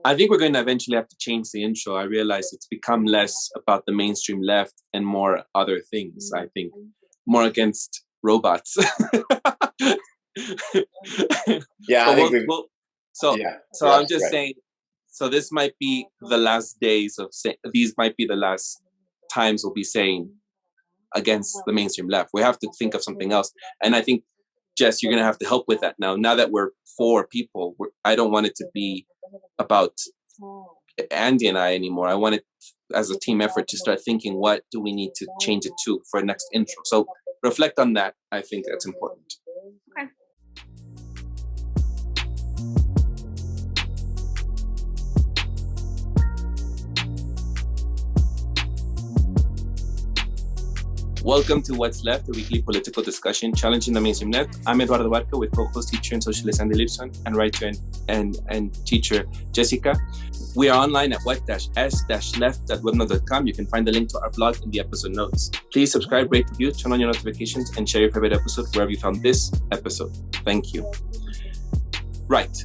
I think we're going to eventually have to change the intro. I realize it's become less about the mainstream left and more other things. I think more against robots. Yeah, so I'm just saying. So this might be the last days of these might be the last times we'll be saying against the mainstream left. We have to think of something else, and I think, Jess, you're going to have to help with that now. Now that we're 4 people, I don't want it to be about Andy and I anymore. I want it as a team effort to start thinking, what do we need to change it to for next intro? So reflect on that. I think that's important. Okay. Welcome to What's Left, a weekly political discussion challenging the mainstream left. I'm Eduardo with co-host, teacher, and socialist Andy Lipson, and writer and teacher Jessica. We are online at what-s-left.webnode.com. You can find the link to our blog in the episode notes. Please subscribe, rate, review, turn on your notifications, and share your favorite episode wherever you found this episode. Thank you. Right.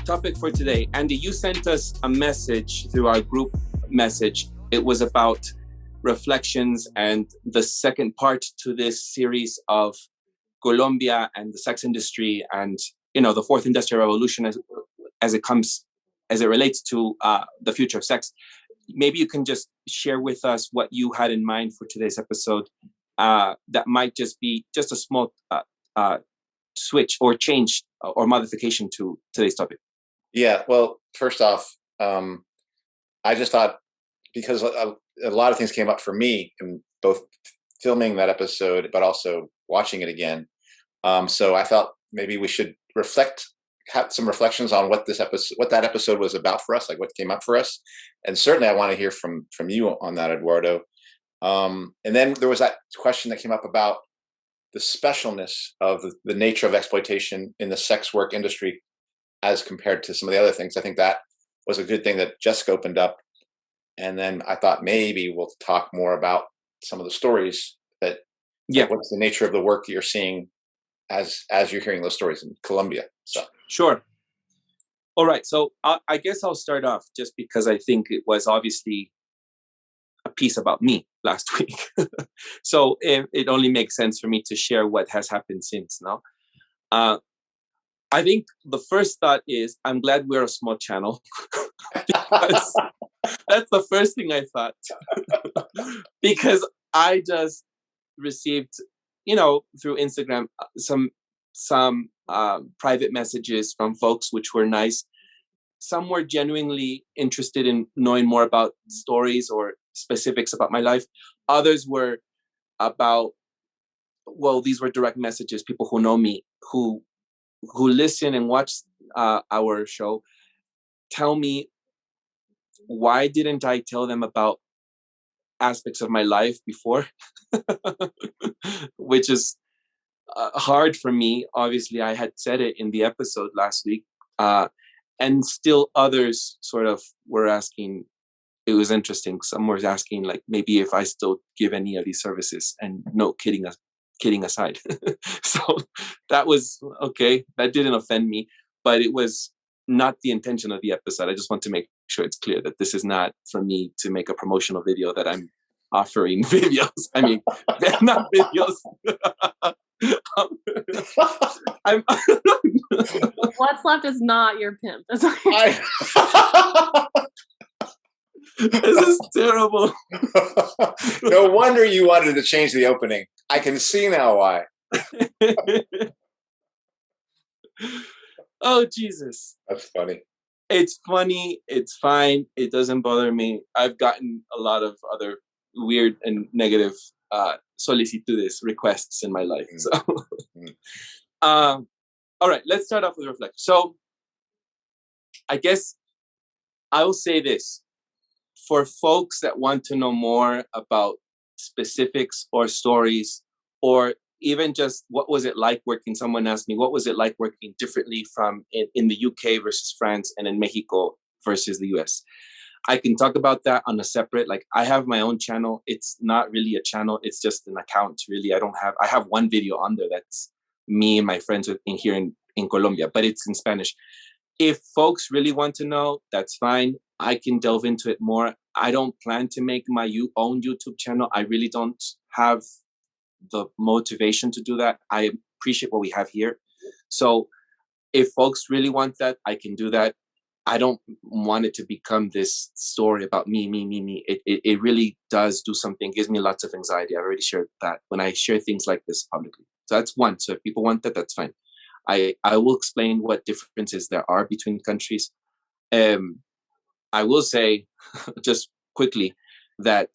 Topic for today. Andy, you sent us a message through our group message. It was about reflections and the second part to this series of Colombia and the sex industry and, the fourth industrial revolution as it relates to the future of sex. Maybe you can just share with us what you had in mind for today's episode. That might just be just a small switch or change or modification to today's topic. Yeah, well, first off, I just thought, because a lot of things came up for me in both filming that episode, but also watching it again. So I felt maybe we should have some reflections on what that episode was about for us, like what came up for us. And certainly I want to hear from you on that, Eduardo. And then there was that question that came up about the specialness of the nature of exploitation in the sex work industry as compared to some of the other things. I think that was a good thing that Jessica opened up. And then I thought maybe we'll talk more about some of the stories that, like, what's the nature of the work you're seeing as you're hearing those stories in Colombia. So sure. All right. So I guess I'll start off just because I think it was obviously a piece about me last week. So it only makes sense for me to share what has happened since now. I think the first thought is I'm glad we're a small channel because that's the first thing I thought. Because I just received, through Instagram, some private messages from folks which were nice. Some were genuinely interested in knowing more about stories or specifics about my life. Others were about, these were direct messages, people who know me, who listen and watch our show, tell me, why didn't I tell them about aspects of my life before? Which is hard for me. Obviously, I had said it in the episode last week. And still others sort of were asking, it was interesting. Some were asking, like, maybe if I still give any of these services, and no, kidding aside. So that was okay. That didn't offend me, but it was not the intention of the episode. I just want to make sure it's clear that this is not for me to make a promotional video that I'm offering videos. I mean, not videos. What's Left is not your pimp. That's This is terrible. No wonder you wanted to change the opening. I can see now why. Oh, Jesus. That's funny. It's funny. It's fine. It doesn't bother me. I've gotten a lot of other weird and negative solicitudes, requests in my life. So, all right, let's start off with reflection. So, I guess I will say this. For folks that want to know more about specifics or stories, or even just what was it like working, someone asked me, what was it like working differently from in the UK versus France and in Mexico versus the US? I can talk about that on a separate, I have my own channel. It's not really a channel. It's just an account, really. I have one video on there that's me and my friends here in Colombia, but it's in Spanish. If folks really want to know, that's fine. I can delve into it more. I don't plan to make my own YouTube channel. I really don't have the motivation to do that. I appreciate what we have here. So if folks really want that, I can do that. I don't want it to become this story about me. It really does do something, gives me lots of anxiety. I've already shared that when I share things like this publicly. So that's one. So if people want that, that's fine. I will explain what differences there are between countries. I will say just quickly that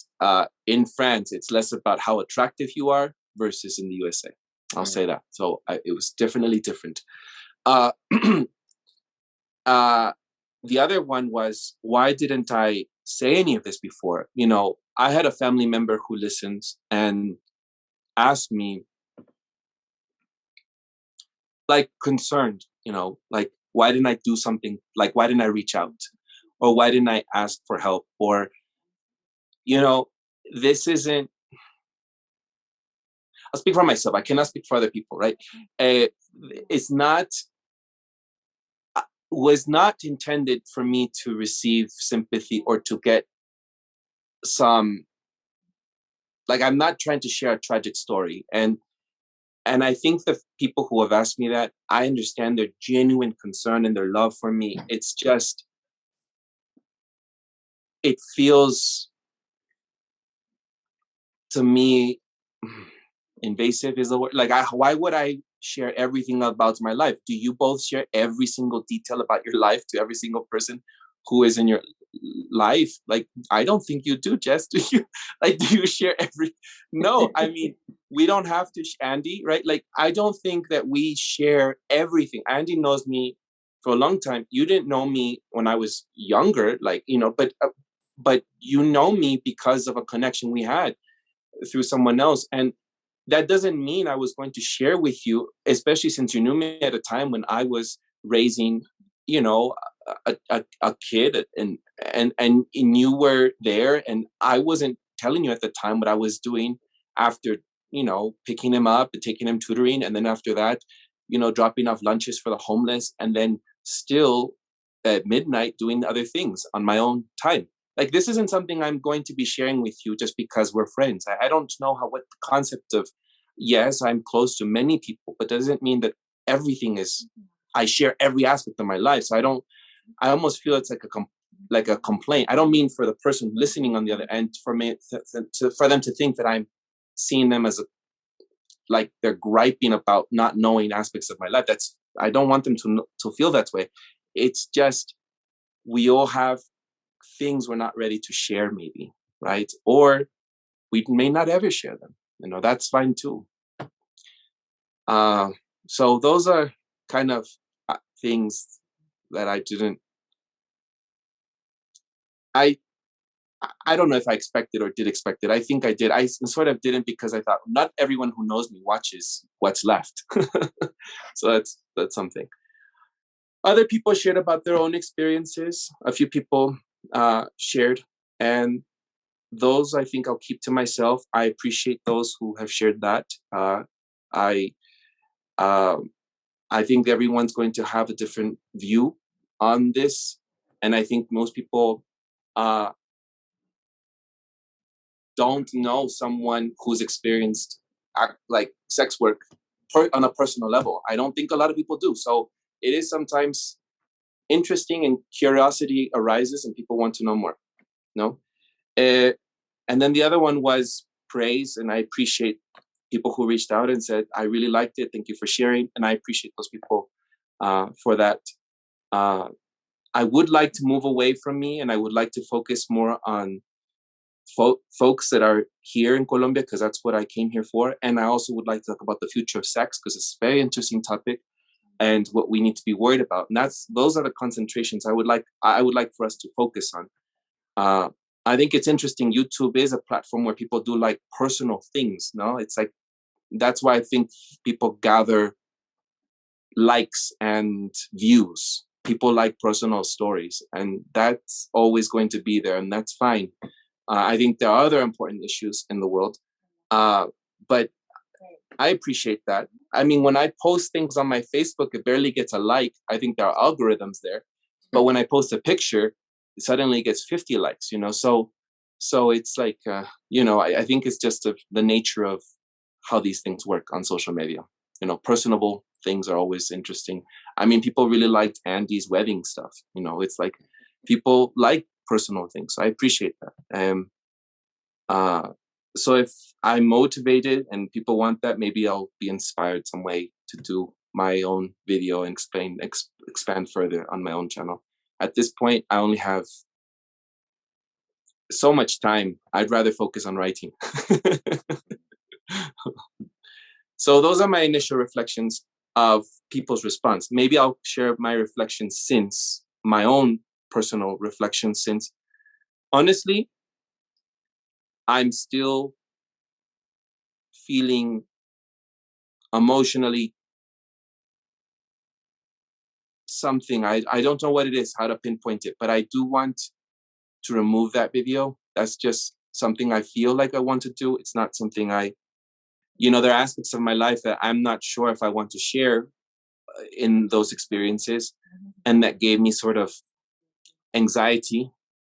in France, it's less about how attractive you are versus in the USA. I'll say that. So it was definitely different. The other one was, why didn't I say any of this before? You know, I had a family member who listens and asked me, like, concerned, you know, like, why didn't I do something? Like, why didn't I reach out? Or why didn't I ask for help? Or, you know, this isn't, I'll speak for myself. I cannot speak for other people, right? It's not, was not intended for me to receive sympathy or to get some, like, I'm not trying to share a tragic story. And I think the people who have asked me that, I understand their genuine concern and their love for me. It's just, it feels to me invasive is the word. Like, why would I share everything about my life? Do you both share every single detail about your life to every single person who is in your life? Like, I don't think you do, Jess. Do you? Like, do you share every? No, I mean, we don't have to, Andy, right? Like, I don't think that we share everything. Andy knows me for a long time. You didn't know me when I was younger, like, you know, but you know me because of a connection we had through someone else. And that doesn't mean I was going to share with you, especially since you knew me at a time when I was raising, you know, a kid, and you were there, and I wasn't telling you at the time what I was doing after, you know, picking him up and taking him tutoring, and then after that, you know, dropping off lunches for the homeless, and then still at midnight doing other things on my own time. Like, this isn't something I'm going to be sharing with you just because we're friends. I don't know what the concept of, yes, I'm close to many people, but doesn't mean that everything is, I share every aspect of my life. So I almost feel it's like a complaint. I don't mean for the person listening on the other end, for me, for them to think that I'm seeing them as like they're griping about not knowing aspects of my life. I don't want them to feel that way. It's just, we all have things we're not ready to share, maybe, right? Or we may not ever share them. You know, that's fine too. So those are kind of things that I didn't. I don't know if I expected or did expect it. I think I did. I sort of didn't, because I thought not everyone who knows me watches what's left. So that's something. Other people shared about their own experiences. A few people shared, and those I think I'll keep to myself. I appreciate those who have shared that. I think everyone's going to have a different view on this, and I think most people don't know someone who's experienced like sex work on a personal level. I don't think a lot of people do. So it is sometimes interesting, and curiosity arises, and people want to know more. No, and then the other one was praise, and I appreciate people who reached out and said, I really liked it. Thank you for sharing. And I appreciate those people for that. I would like to move away from me, and I would like to focus more on folks that are here in Colombia, because that's what I came here for. And I also would like to talk about the future of sex, because it's a very interesting topic and what we need to be worried about. And those are the concentrations I would like for us to focus on. I think it's interesting. YouTube is a platform where people do like personal things. No, it's like, that's why I think people gather likes and views. People like personal stories, and that's always going to be there, and that's fine. I think there are other important issues in the world, but I appreciate that. I mean, when I post things on my Facebook, it barely gets a like. I think there are algorithms there. But when I post a picture, it suddenly gets 50 likes, you know? So it's like, I think it's just the nature of how these things work on social media. You know, personable things are always interesting. I mean, people really liked Andy's wedding stuff. You know, it's like people like personal things. So I appreciate that. So if I'm motivated and people want that, maybe I'll be inspired some way to do my own video and expand further on my own channel. At this point, I only have so much time. I'd rather focus on writing. So those are my initial reflections of people's response. Maybe I'll share my reflections since my own personal reflections, since honestly, I'm still feeling emotionally something. I don't know what it is, how to pinpoint it, but I do want to remove that video. That's just something I feel like I want to do. It's not something there are aspects of my life that I'm not sure if I want to share in those experiences. And that gave me sort of anxiety.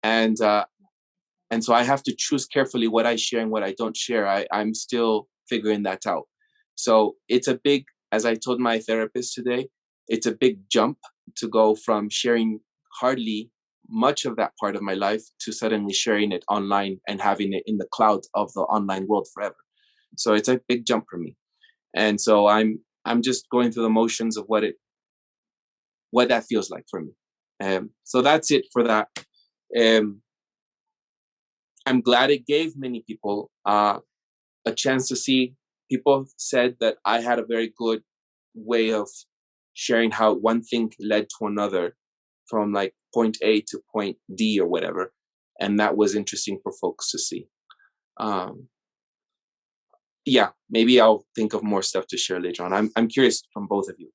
And so I have to choose carefully what I share and what I don't share. I'm still figuring that out. So it's a big, as I told my therapist today, it's a big jump to go from sharing hardly much of that part of my life to suddenly sharing it online and having it in the cloud of the online world forever. So it's a big jump for me. And so I'm just going through the motions of what that feels like for me. So that's it for that. I'm glad it gave many people a chance to see. People said that I had a very good way of sharing how one thing led to another from like point A to point D or whatever. And that was interesting for folks to see. Yeah, maybe I'll think of more stuff to share later on. I'm curious from both of you.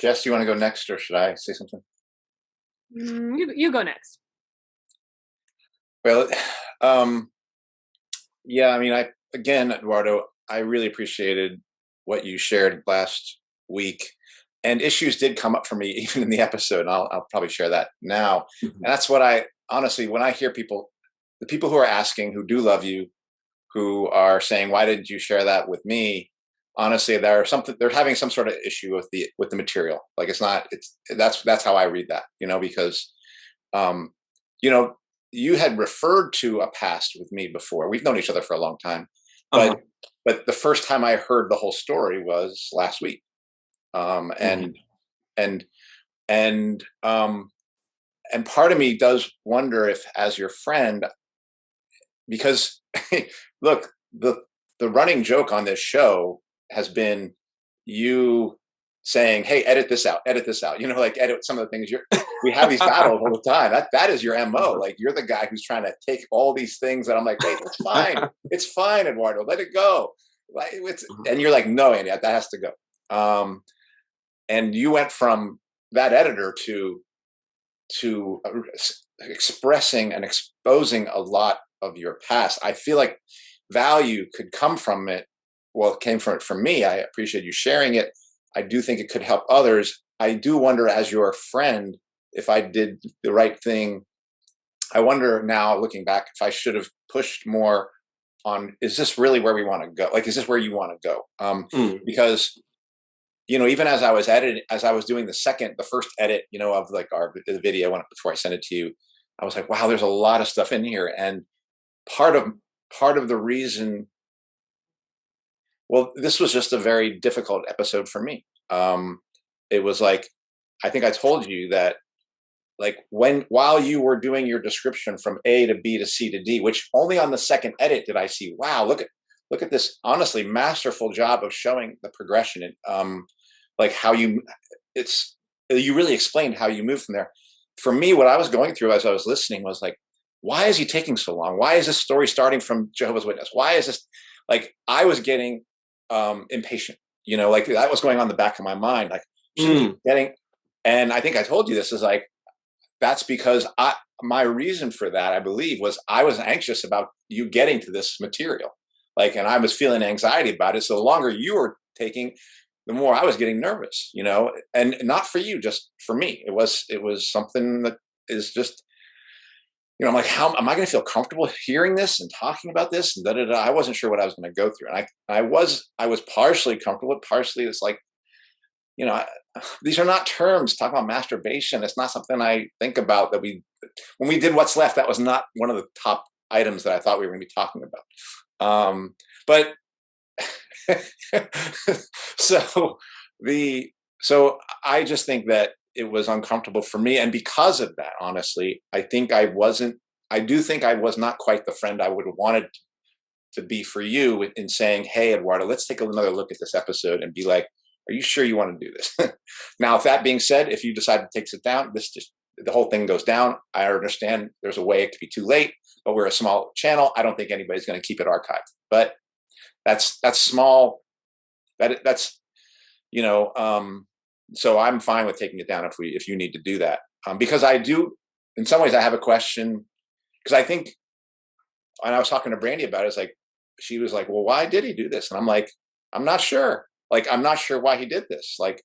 Jess, do you want to go next, or should I say something? You go next. Well, yeah, I mean, Eduardo, I really appreciated what you shared last week, and issues did come up for me even in the episode. And I'll probably share that now. And that's what honestly, when I hear the people who are asking, who do love you, who are saying, why didn't you share that with me? Honestly, they're having some sort of issue with the material. Like that's how I read that, because, you had referred to a past with me before. We've known each other for a long time, but the first time I heard the whole story was last week. And part of me does wonder if, as your friend, because look, the running joke on this show has been you saying, hey, edit this out, like edit some of the things we have these battles all the time. That is your MO. Like, you're the guy who's trying to take all these things that I'm like, wait, it's fine. It's fine, Eduardo, let it go. Like, and you're like, no, Andy, that has to go. And you went from that editor to expressing and exposing a lot of your past. I feel like value could come from it. Well, it came from me. I appreciate you sharing it. I do think it could help others. I do wonder, as your friend, if I did the right thing. I wonder now, looking back, if I should have pushed more on, is this really where we want to go? Like, is this where you want to go? Because, even as I was doing the first edit, of like the video before I sent it to you, I was like, wow, there's a lot of stuff in here. And part of the reason, well, this was just a very difficult episode for me. It was like, I think I told you that, like, while you were doing your description from A to B to C to D, which only on the second edit did I see, wow, look at this honestly masterful job of showing the progression and like how you really explained how you moved from there. For me, what I was going through as I was listening was like, why is he taking so long? Why is this story starting from Jehovah's Witness? Why is this, like, I was getting impatient, like that was going on in the back of my mind, like and I think I told you this, is like, that's because my reason for that, I believe, was I was anxious about you getting to this material. Like, and I was feeling anxiety about it. So the longer you were taking, the more I was getting nervous, you know, and not for you, just for me. It was something that is just, you know, I'm like, how am I going to feel comfortable hearing this and talking about this? And I wasn't sure what I was going to go through. And I was partially comfortable, partially it's like, you know, these are not terms. Talking about masturbation, it's not something I think about that when we did What's Left, that was not one of the top items that I thought we were going to be talking about. But so I just think that it was uncomfortable for me. And because of that, honestly, I do think I was not quite the friend I would have wanted to be for you in saying, hey, Eduardo, let's take another look at this episode and be like, are you sure you want to do this? Now, if that being said, if you decide to take it down, the whole thing goes down. I understand there's a way it could be too late, but we're a small channel. I don't think anybody's going to keep it archived, but that's small. That's, you know, so I'm fine with taking it down if you need to do that. Because I do, in some ways I have a question, because I think, and I was talking to Brandy about it, it's like, she was like, well, why did he do this? And I'm like, I'm not sure. Like, I'm not sure why he did this. Like,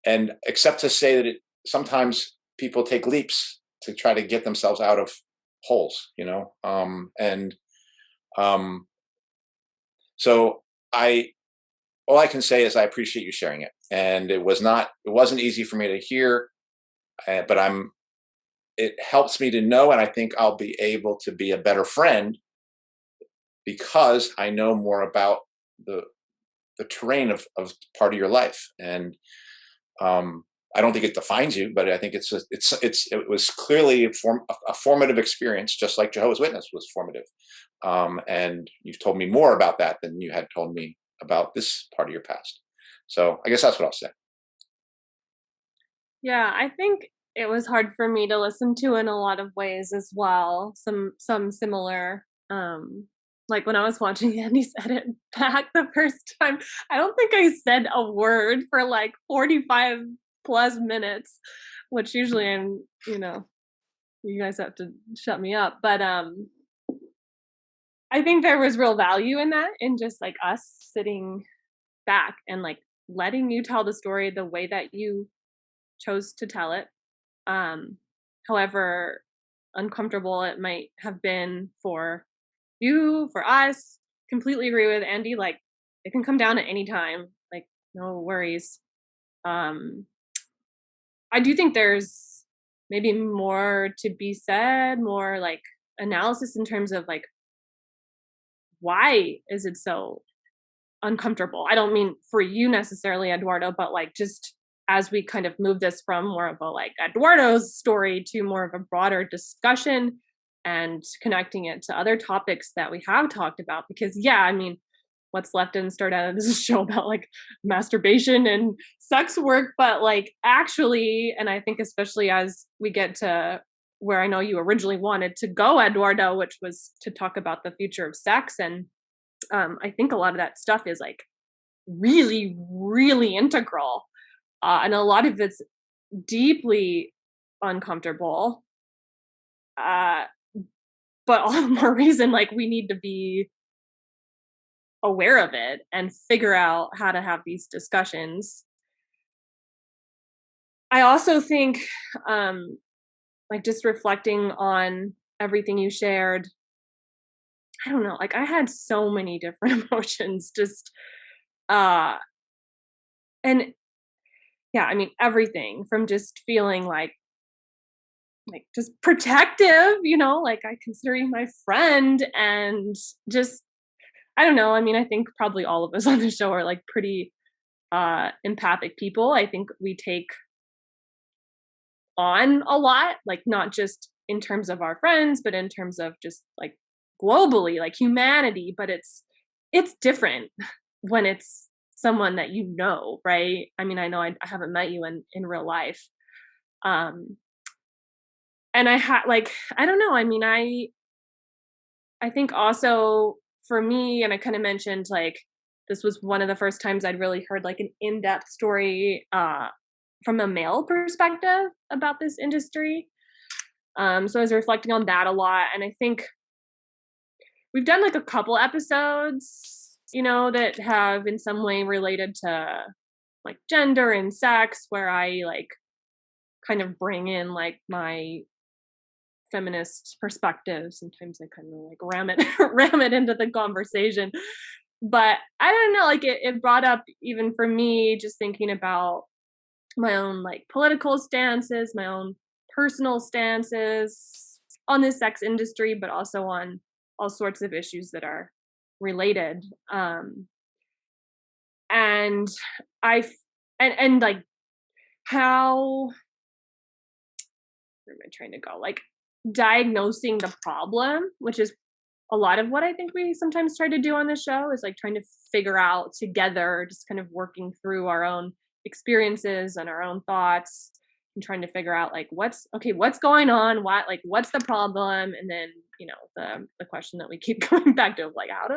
and except to say that sometimes people take leaps to try to get themselves out of holes, you know? So all I can say is I appreciate you sharing it. And it wasn't easy for me to hear, but it helps me to know, and I think I'll be able to be a better friend because I know more about the terrain of part of your life. And I don't think it defines you, but I think it was clearly a formative experience, just like Jehovah's Witness was formative. And you've told me more about that than you had told me about this part of your past. So I guess that's what I'll say. Yeah, I think it was hard for me to listen to in a lot of ways as well. Some similar, like when I was watching Andy's edit back the first time, I don't think I said a word for like 45 plus minutes, which usually I'm, you know, you guys have to shut me up. But I think there was real value in that, in just like us sitting back and like letting you tell the story the way that you chose to tell it. However uncomfortable it might have been for you, for us. Completely agree with Andy. Like, it can come down at any time. Like, no worries. I do think there's maybe more to be said, more like analysis in terms of like, why is it so uncomfortable? I don't mean for you necessarily, Eduardo, but like just as we kind of move this from more of a like Eduardo's story to more of a broader discussion and connecting it to other topics that we have talked about. Because yeah, I mean, What's Left didn't start out as a show about like masturbation and sex work, but like actually, and I think especially as we get to where I know you originally wanted to go, Eduardo, which was to talk about the future of sex. And I think a lot of that stuff is like really, really integral. And a lot of it's deeply uncomfortable. But all the more reason, like, we need to be aware of it and figure out how to have these discussions. I also think, like, just reflecting on everything you shared, I don't know, like, I had so many different emotions, just, and yeah, I mean, everything from just feeling like just protective, you know, like I consider you my friend, and just, I don't know. I mean, I think probably all of us on the show are like pretty empathic people. I think we take on a lot, like not just in terms of our friends, but in terms of just like globally, like humanity. But it's different when it's someone that you know, right? I mean, I know I haven't met you in real life. And I had like, I don't know. I mean, I think also for me, and I kind of mentioned like this was one of the first times I'd really heard like an in-depth story from a male perspective about this industry. So I was reflecting on that a lot, and I think we've done like a couple episodes, you know, that have in some way related to like gender and sex, where I like kind of bring in like my feminist perspective. Sometimes I kind of like ram it into the conversation. But I don't know, like it brought up, even for me, just thinking about my own like political stances, my own personal stances on the sex industry, but also on all sorts of issues that are related. And and like how, where am I trying to go? Like diagnosing the problem, which is a lot of what I think we sometimes try to do on the show, is like trying to figure out together, just kind of working through our own experiences and our own thoughts, and trying to figure out like what's going on, what's the problem, and then, you know, the question that we keep going back to, like how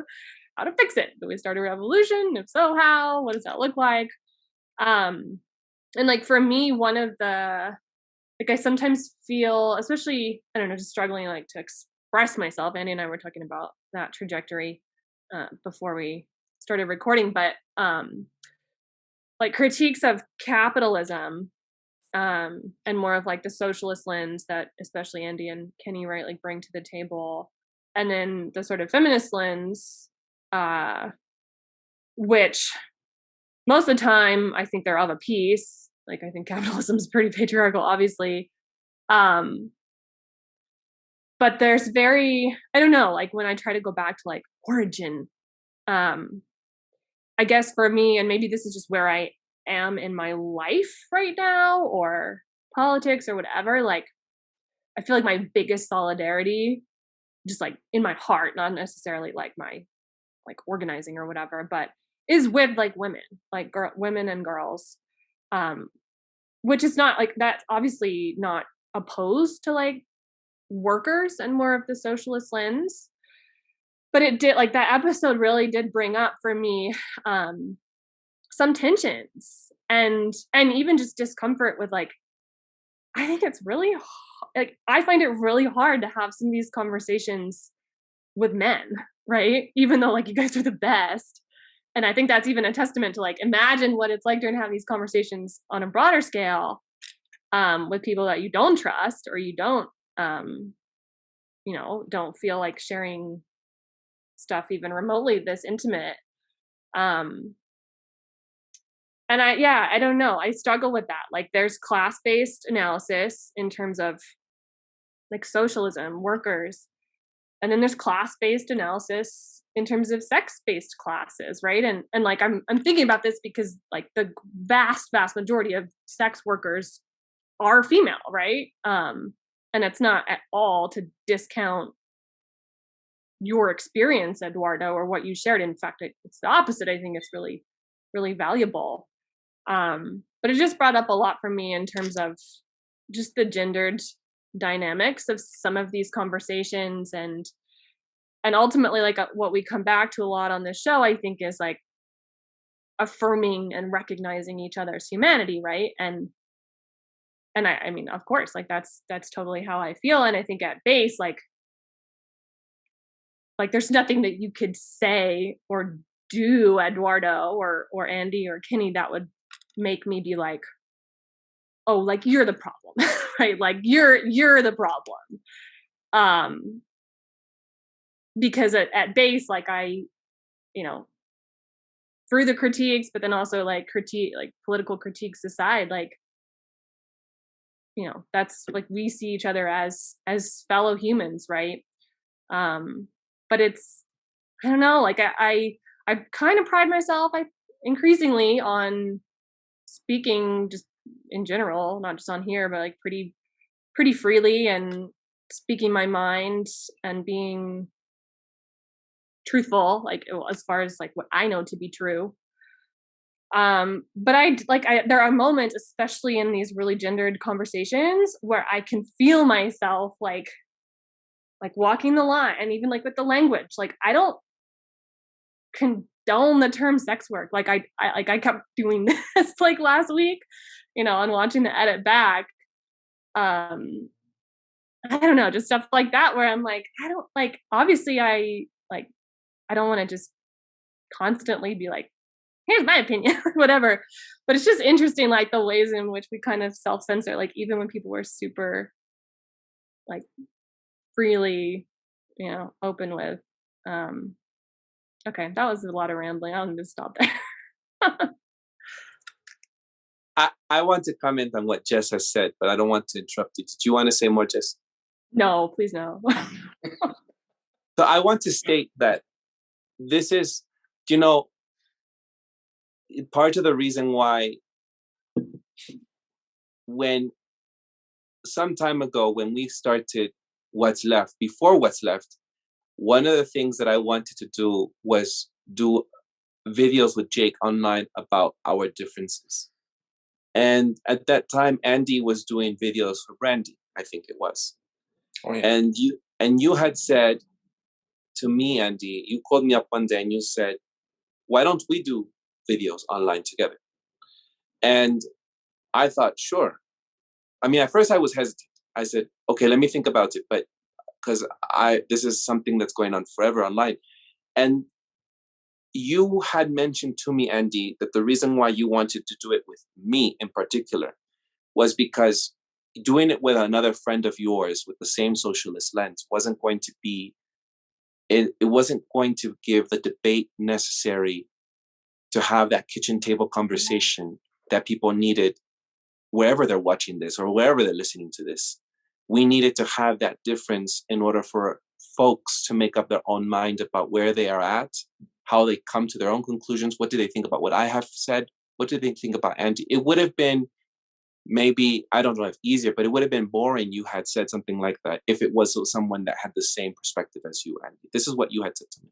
to fix it. Do we start a revolution? If so, how? What does that look like? And like for me, one of the, like I sometimes feel, especially, I don't know, just struggling like to express myself. Andy and I were talking about that trajectory before we started recording, but like critiques of capitalism and more of like the socialist lens that especially Andy and Kenny, right, like bring to the table, and then the sort of feminist lens, which most of the time I think they're of a piece. Like I think capitalism is pretty patriarchal, obviously. But there's very, I don't know, like when I try to go back to like origin, I guess for me, and maybe this is just where I am in my life right now, or politics or whatever, like I feel like my biggest solidarity, just like in my heart, not necessarily like my like organizing or whatever, but is with like women, like women and girls, which is not like, that's obviously not opposed to like workers and more of the socialist lens, but it did, like that episode really did bring up for me some tensions and even just discomfort with like, I think it's really like, I find it really hard to have some of these conversations with men, right? Even though like you guys are the best. And I think that's even a testament to like, imagine what it's like to have these conversations on a broader scale with people that you don't trust, or you don't, you know, don't feel like sharing stuff even remotely this intimate. And I don't know. I struggle with that. Like there's class-based analysis in terms of like socialism, workers, and then there's class-based analysis in terms of sex-based classes, right? And like I'm thinking about this because like the vast majority of sex workers are female, right? And it's not at all to discount your experience, Eduardo, or what you shared. In fact, it's the opposite. I think it's really, really valuable. But it just brought up a lot for me in terms of just the gendered dynamics of some of these conversations, and ultimately like what we come back to a lot on this show, I think, is like affirming and recognizing each other's humanity, right? And I mean, of course, like that's totally how I feel. And I think at base, like there's nothing that you could say or do, Eduardo or Andy or Kenny, that would make me be like, oh, like you're the problem, right? Like you're the problem. Because at base, like I, you know, through the critiques, but then also like political critiques aside, like, you know, that's like, we see each other as fellow humans, right? But it's, I don't know, like I kind of pride myself, increasingly on speaking just in general, not just on here, but like pretty freely, and speaking my mind and being truthful, like as far as like what I know to be true. But there are moments, especially in these really gendered conversations, where I can feel myself like walking the line, and even like with the language, like I don't condone the term sex work. Like I kept doing this like last week, you know, and watching the edit back. I don't know, just stuff like that, where I'm like, I don't like, obviously I I don't want to just constantly be like, here's my opinion, whatever. But it's just interesting, like the ways in which we kind of self-censor, like even when people were super like freely, open with. Okay, that was a lot of rambling. I'm gonna stop there. I want to comment on what Jess has said, but I don't want to interrupt you. Did you want to say more, Jess? No, please no. So I want to state that this is, part of the reason why when some time ago, when we started What's Left, before What's Left, one of the things that I wanted to do was do videos with Jake online about our differences. And at that time, Andy was doing videos for Brandy, I think it was. Oh, yeah. And you had said to me, Andy, you called me up one day and you said, why don't we do videos online together? And I thought, sure. I mean, at first I was hesitant. I said, okay, let me think about it. But because this is something that's going on forever online. And you had mentioned to me, Andy, that the reason why you wanted to do it with me in particular was because doing it with another friend of yours with the same socialist lens wasn't going to be, it wasn't going to give the debate necessary to have that kitchen table conversation that people needed wherever they're watching this or wherever they're listening to this. We needed to have that difference in order for folks to make up their own mind about where they are at, how they come to their own conclusions. What do they think about what I have said? What do they think about Andy? It would have been maybe, I don't know if easier, but it would have been boring you had said something like that if it was someone that had the same perspective as you, Andy. This is what you had said to me.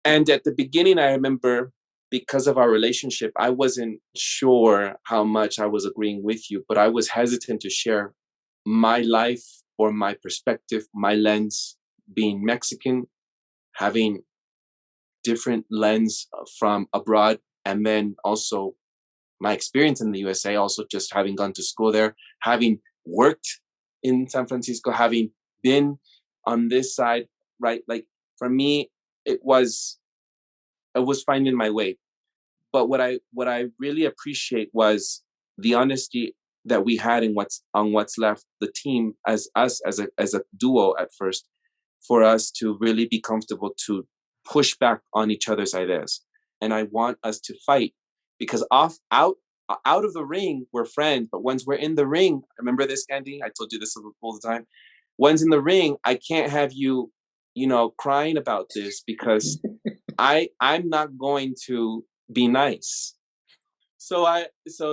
And at the beginning, I remember, because of our relationship, I wasn't sure how much I was agreeing with you, but I was hesitant to share my life or my perspective, my lens, being Mexican, having different lens from abroad, and then also my experience in the USA, also just having gone to school there, having worked in San Francisco, having been on this side, right? Like for me, I was finding my way. But what I really appreciate was the honesty that we had in What's Left, the team as us as a duo at first, for us to really be comfortable to push back on each other's ideas. And I want us to fight, because out of the ring we're friends, but once we're in the ring, remember this, Andy? I told you this all the time. Once in the ring, I can't have you, crying about this, because I'm not going to be nice. So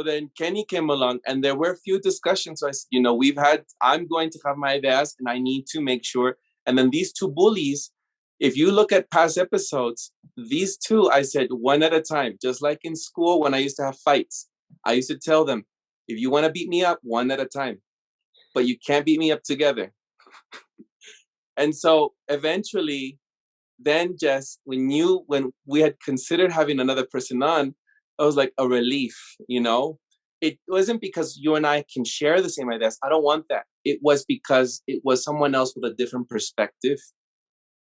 then Kenny came along, and there were a few discussions. So I said, I'm going to have my ideas, and I need to make sure. And then these two bullies, if you look at past episodes, these two, I said one at a time, just like in school when I used to have fights. I used to tell them, if you want to beat me up, one at a time, but you can't beat me up together. And so eventually, then Jess, when we had considered having another person on, it was like a relief, It wasn't because you and I can share the same ideas. I don't want that. It was because it was someone else with a different perspective,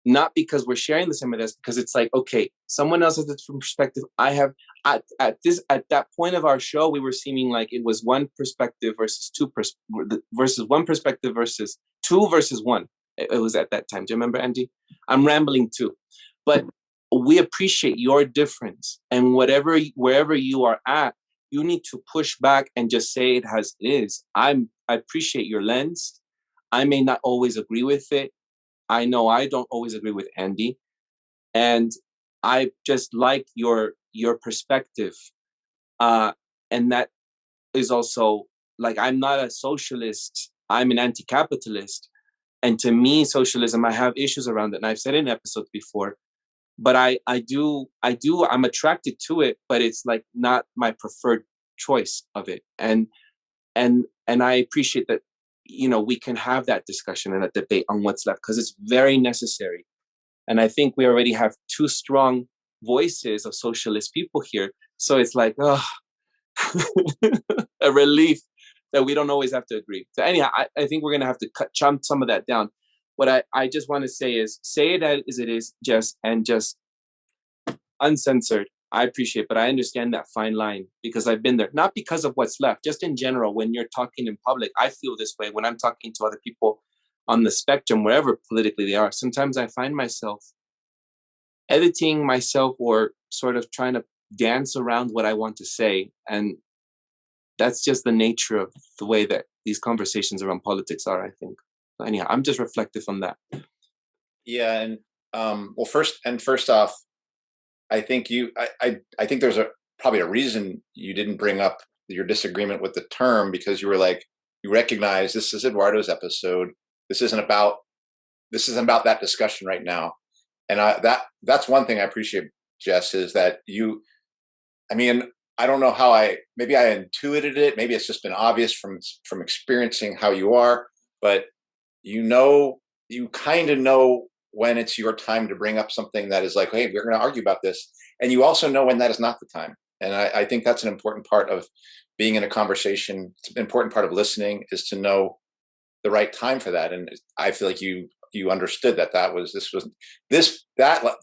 not because we're sharing the same ideas, because it's like, okay, someone else has a different perspective. I have at that point of our show, we were seeming like it was one perspective versus versus one perspective versus two versus one. It was at that time. Do you remember, Andy? I'm rambling too, but we appreciate your difference, and wherever you are at, you need to push back and just say it as it is. I appreciate your lens. I may not always agree with it. I know I don't always agree with Andy, and I just like your perspective, and that is also like, I'm not a socialist. I'm an anti-capitalist. And to me, socialism, I have issues around it. And I've said it in episodes before, but I'm attracted to it, but it's like not my preferred choice of it. And I appreciate that, we can have that discussion and that debate on What's Left, because it's very necessary. And I think we already have two strong voices of socialist people here. So it's like, a relief that we don't always have to agree. So anyhow, I think we're going to have to chomp some of that down. what I just want to say is, say it as it is, just uncensored. I appreciate, but I understand that fine line because I've been there. Not because of what's left, just in general. When you're talking in public, I feel this way when I'm talking to other people on the spectrum, wherever politically they are. Sometimes I find myself editing myself or sort of trying to dance around what I want to say, and that's just the nature of the way that these conversations around politics are, I think. Anyhow, I'm just reflective on that. Yeah, and well, first off, I think I think there's probably a reason you didn't bring up your disagreement with the term, because you were like, you recognize this is Eduardo's episode. This isn't about that discussion right now. And that's one thing I appreciate, Jess, is that I mean, I don't know how maybe I intuited it. Maybe it's just been obvious from experiencing how you are, but you kind of know when it's your time to bring up something that is like, hey, we're going to argue about this. And you also know when that is not the time. And I think that's an important part of being in a conversation. It's an important part of listening, is to know the right time for that. And I feel like you understood that that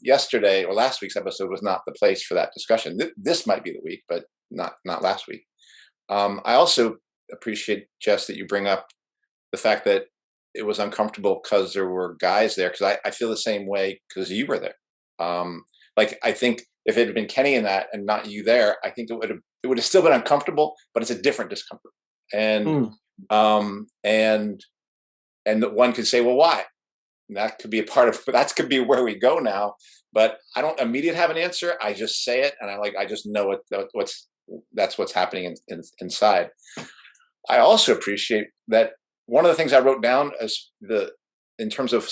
yesterday or last week's episode was not the place for that discussion. This might be the week, but not last week. I also appreciate, Jess, that you bring up the fact that it was uncomfortable because there were guys there, because I feel the same way because you were there. Like, I think if it had been Kenny in that and not you there, I think it would have still been uncomfortable, but it's a different discomfort. And and one could say, well, why? And that could be could be where we go now. But I don't immediately have an answer. I just say it, and I just know that's what's happening inside. I also appreciate that one of the things I wrote down as in terms of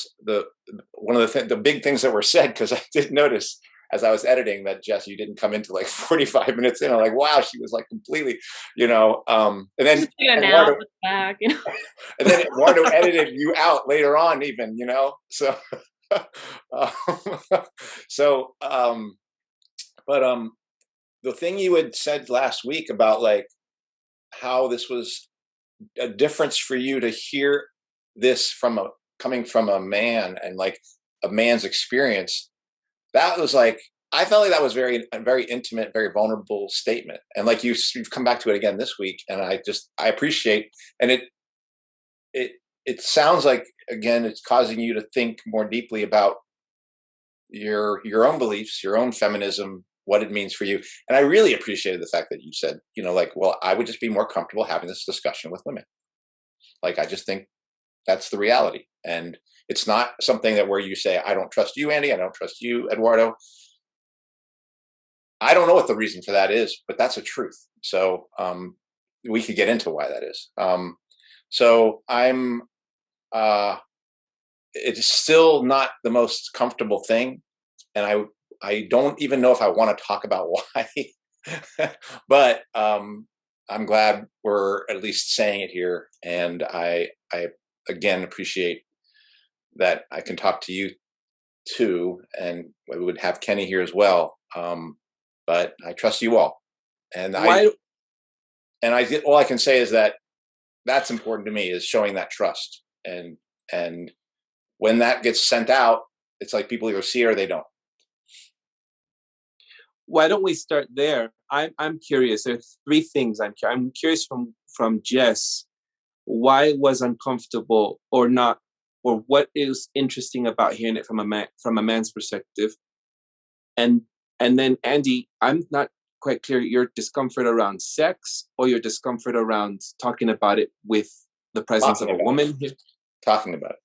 one of the big things that were said, because I did notice as I was editing that, Jess, you didn't come into like 45 minutes in. I'm like, wow, she was like completely, and then Eduardo, back, and then Eduardo edited you out later on, even, so but the thing you had said last week about like how this was a difference for you to hear this coming from a man and like a man's experience, that was like, I felt like that was a very intimate, very vulnerable statement. And like you've come back to it again this week, and I appreciate, and it sounds like, again, it's causing you to think more deeply about your own beliefs, your own feminism, what it means for you. And I really appreciated the fact that you said, like, well, I would just be more comfortable having this discussion with women. Like, I just think that's the reality. And it's not something that where you say, I don't trust you, Andy, I don't trust you, Eduardo. I don't know what the reason for that is, but that's a truth. So we could get into why that is. So it's still not the most comfortable thing. And I don't even know if I want to talk about why, but I'm glad we're at least saying it here. And I again appreciate that I can talk to you too, and we would have Kenny here as well. But I trust you all, and all I can say is that that's important to me, is showing that trust, and when that gets sent out, it's like people either see it or they don't. Why don't we start there? I'm curious. There's three things I'm curious from Jess. Why it was uncomfortable or not, or what is interesting about hearing it from a man's perspective, and then Andy, I'm not quite clear your discomfort around sex or your discomfort around talking about it with the presence of a woman here. Talking about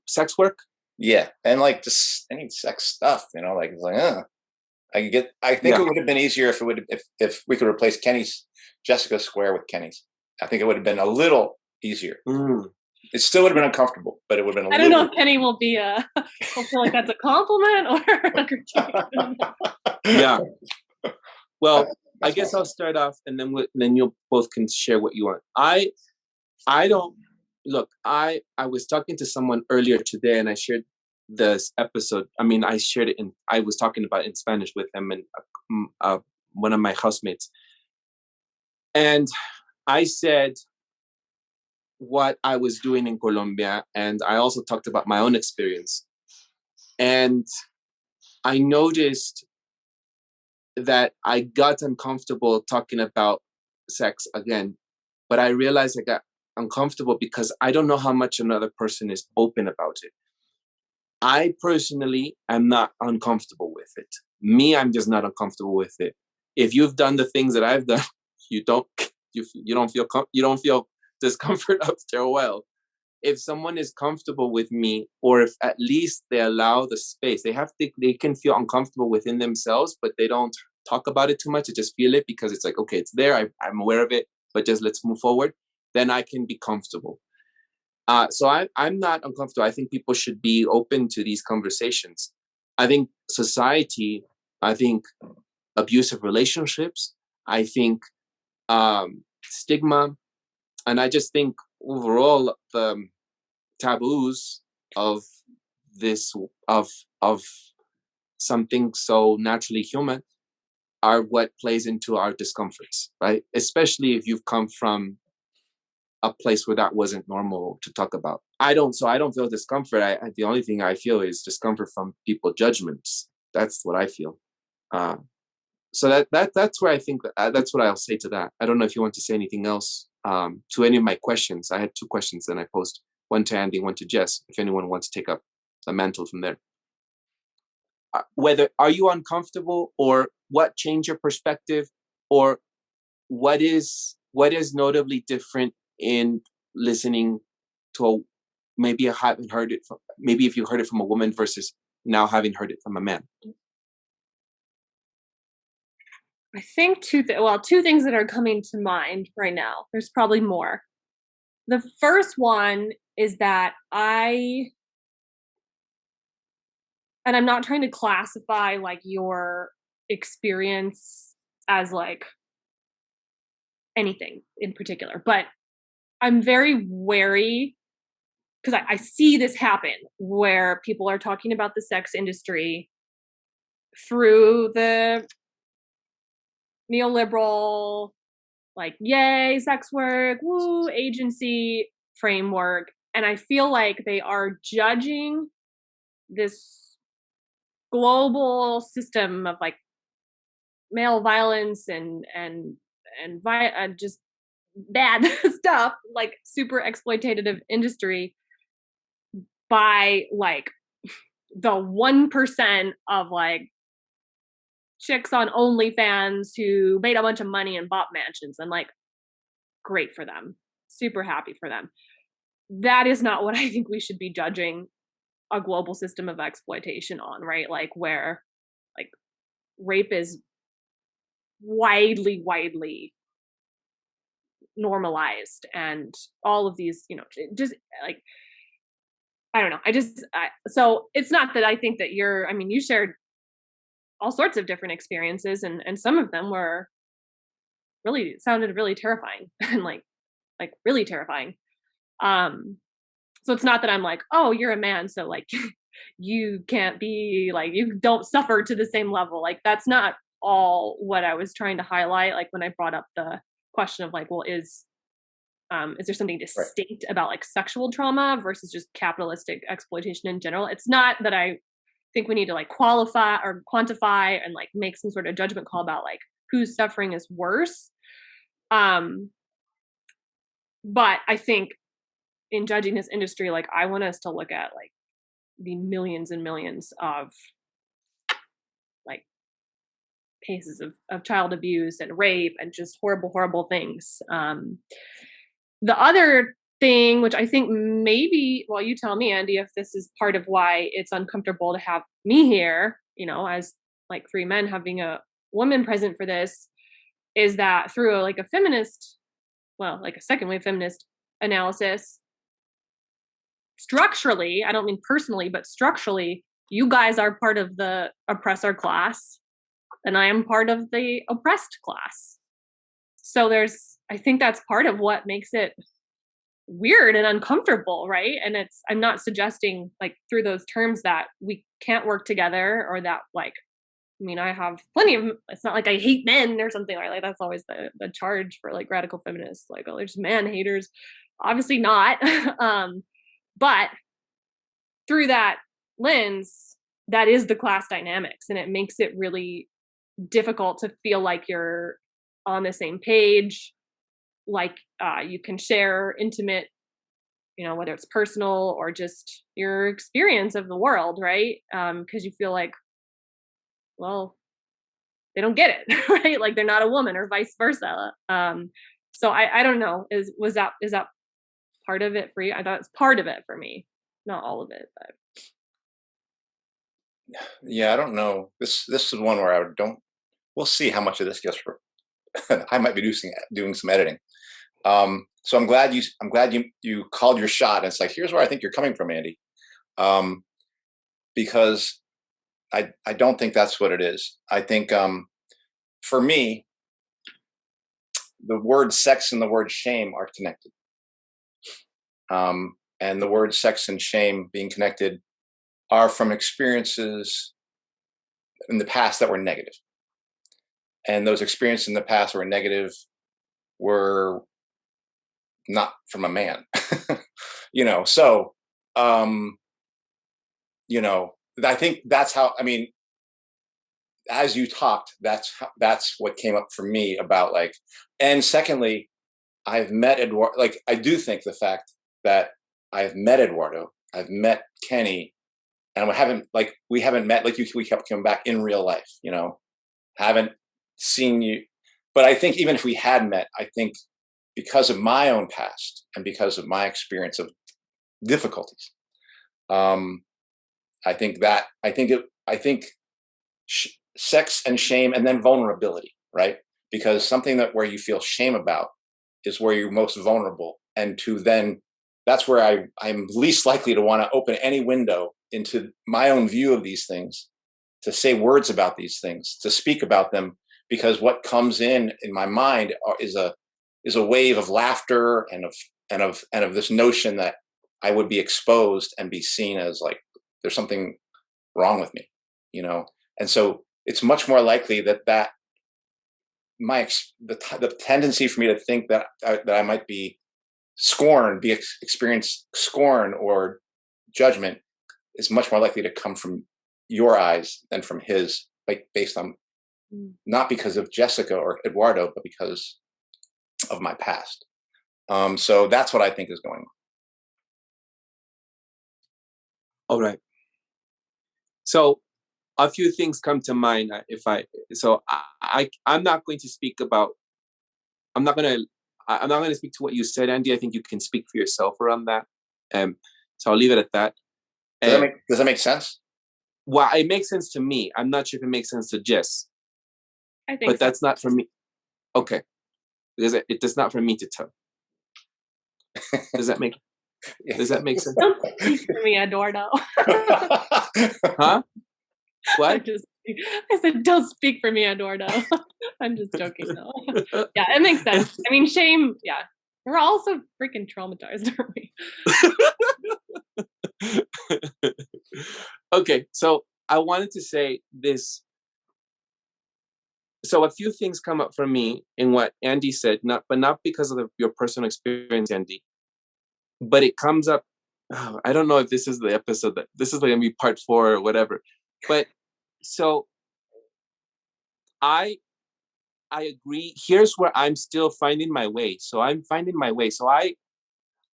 sex work. Yeah, and like just any sex stuff, like it's like, I think it would have been easier if we could replace Jessica's square with Kenny's. I think it would have been a little easier. It still would have been uncomfortable, but it would have been. I don't know if Kenny will feel like that's a compliment or a critique. Yeah. Well, I guess I'll start off, and then you both can share what you want. I don't look. I was talking to someone earlier today, and I shared this episode. I mean, I shared it I was talking about it in Spanish with him and one of my housemates, and I said, what I was doing in Colombia, and I also talked about my own experience. And I noticed that I got uncomfortable talking about sex again, but I realized I got uncomfortable because I don't know how much another person is open about it. I personally am not uncomfortable with it. I'm just not uncomfortable with it. If you've done the things that I've done, you don't feel discomfort after a while. If someone is comfortable with me, or if at least they allow the space, they can feel uncomfortable within themselves, but they don't talk about it too much. They just feel it because it's like, okay, it's there. I'm aware of it, but just let's move forward. Then I can be comfortable. So I'm not uncomfortable. I think people should be open to these conversations. I think society, I think abusive relationships, I think stigma, and I just think overall the taboos of this of something so naturally human are what plays into our discomforts, right? Especially if you've come from a place where that wasn't normal to talk about. I don't feel discomfort. The only thing I feel is discomfort from people judgments. That's what I feel. So that's where I think that's what I'll say to that. I don't know if you want to say anything else to any of my questions. I had 2 questions that I posed, one to Andy, one to Jess. If anyone wants to take up the mantle from there. Whether are you uncomfortable, or what changed your perspective, or what is notably different in listening to maybe if you heard it from a woman versus now having heard it from a man? I think two things that are coming to mind right now. There's probably more. The first one is that and I'm not trying to classify like your experience as like anything in particular, but I'm very wary because I see this happen where people are talking about the sex industry through the neoliberal, like, yay, sex work, woo, agency framework. And I feel like they are judging this global system of like male violence and just bad stuff, like super exploitative industry, by like the 1% of like chicks on OnlyFans who made a bunch of money and bought mansions, and like, great for them, super happy for them. That is not what I think we should be judging a global system of exploitation on, right? Like where like rape is widely normalized, and all of these, just like, I don't know. So it's not that I think that you shared all sorts of different experiences, and some of them sounded really terrifying and like really terrifying. So it's not that I'm like, oh, you're a man, so like you can't be like, you don't suffer to the same level. Like that's not all what I was trying to highlight. Like when I brought up the question of like, well, is there something distinct about like sexual trauma versus just capitalistic exploitation in general? It's not that I think we need to like qualify or quantify and like make some sort of judgment call about like whose suffering is worse. But I think in judging this industry, like I want us to look at like the millions and millions of like cases of child abuse and rape and just horrible things. The other thing, which I think maybe, well, you tell me, Andy, if this is part of why it's uncomfortable to have me here, as like 3 men having a woman present for this, is that through like a second wave feminist analysis, structurally, I don't mean personally, but structurally, you guys are part of the oppressor class and I am part of the oppressed class. So I think that's part of what makes it weird and uncomfortable, right? And I'm not suggesting like through those terms that we can't work together, or that like, I have plenty of, it's not like I hate men or something like that's always the charge for like radical feminists, like, oh, they're just man haters. obviously not. But through that lens, that is the class dynamics, and it makes it really difficult to feel like you're on the same page, like you can share intimate, whether it's personal or just your experience of the world, right? Because you feel like, well, they don't get it, right? Like they're not a woman, or vice versa. So I don't know. Is that part of it for you? I thought it's part of it for me, not all of it, but. Yeah, I don't know. This is one where I don't. We'll see how much of this gets. I might be doing some editing. So I'm glad you called your shot. And it's like, here's where I think you're coming from, Andy, because I don't think that's what it is. I think for me, the word sex and the word shame are connected, and the word sex and shame being connected are from experiences in the past that were negative. And those experiences in the past were negative were not from a man, so, I think that's how, as you talked, that's what came up for me about and secondly, I've met Eduardo, I do think the fact that I've met Eduardo, I've met Kenny, and we haven't met, we kept coming back in real life, haven't seen you. But I think even if we had met, I think because of my own past and because of my experience of difficulties, I think sex and shame and then vulnerability, right? Because something where you feel shame about is where you're most vulnerable. And that's where I'm least likely to want to open any window into my own view of these things, to say words about these things, to speak about them, because what comes in my mind is a wave of laughter and of this notion that I would be exposed and be seen as there's something wrong with me, and so it's much more likely that the tendency for me to think that I might be experience scorn or judgment is much more likely to come from your eyes than from his, based on not because of Jessica or Eduardo, but because of my past. So that's what I think is going on. All right. So a few things come to mind. I'm not going to speak about. I'm not going to speak to what you said, Andy. I think you can speak for yourself around that. So I'll leave it at that. Does that make sense? Well, it makes sense to me. I'm not sure if it makes sense to Jess. I think, but that's not for me. Okay, because it does not for me to tell. Does that make sense? Don't speak for me, Eduardo. Huh? What? I said, don't speak for me, Eduardo. I'm just joking, though. Yeah, it makes sense. Shame. Yeah, we're all so freaking traumatized, aren't we? Okay, so I wanted to say this. So a few things come up for me in what Andy said, not because of your personal experience, Andy, but it comes up. I don't know if this is the episode this is going to be part 4 or whatever, but so I agree. Here's where I'm still finding my way. So I'm finding my way. So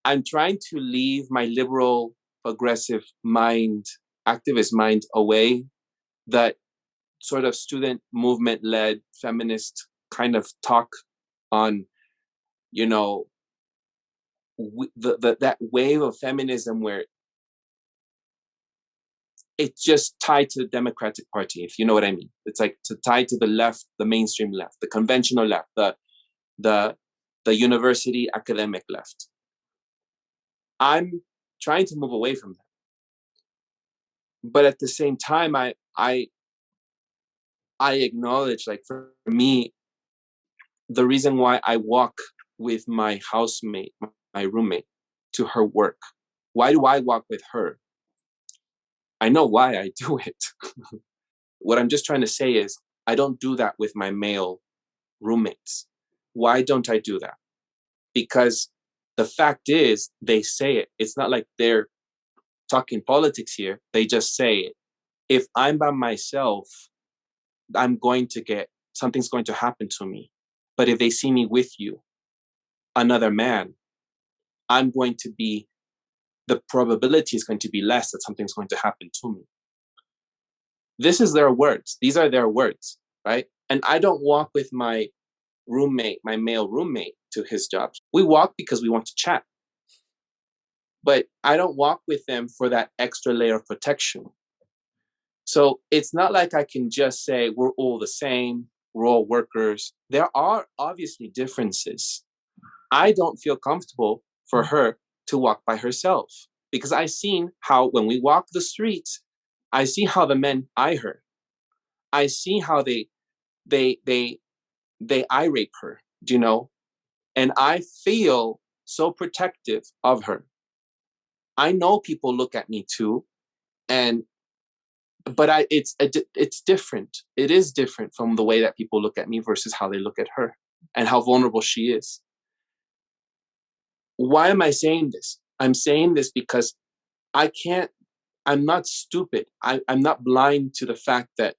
I'm trying to leave my liberal, progressive mind, activist mind away, that sort of student movement-led feminist kind of talk on, that wave of feminism where it's just tied to the Democratic Party, if you know what I mean. It's tied to the left, the mainstream left, the conventional left, the university academic left. I'm trying to move away from that. But at the same time, I acknowledge, for me, the reason why I walk with my housemate, my roommate, to her work. Why do I walk with her? I know why I do it. What I'm just trying to say is I don't do that with my male roommates. Why don't I do that? Because The fact is, they say it. It's not like they're talking politics here. They just say it. If I'm by myself, something's going to happen to me. But if they see me with you, another man, the probability is going to be less that something's going to happen to me. This is their words. These are their words, right? And I don't walk with my male roommate to his job. We walk because we want to chat. But I don't walk with them for that extra layer of protection. So it's not like I can just say we're all the same, we're all workers. There are obviously differences. I don't feel comfortable for her to walk by herself because I've seen how when we walk the streets, I see how the men eye her. I see how they eye rape her, and I feel so protective of her. I know people look at me too, but it's different. It is different from the way that people look at me versus how they look at her and how vulnerable she is. Why am I saying this? I'm saying this because I'm not stupid. I'm not blind to the fact that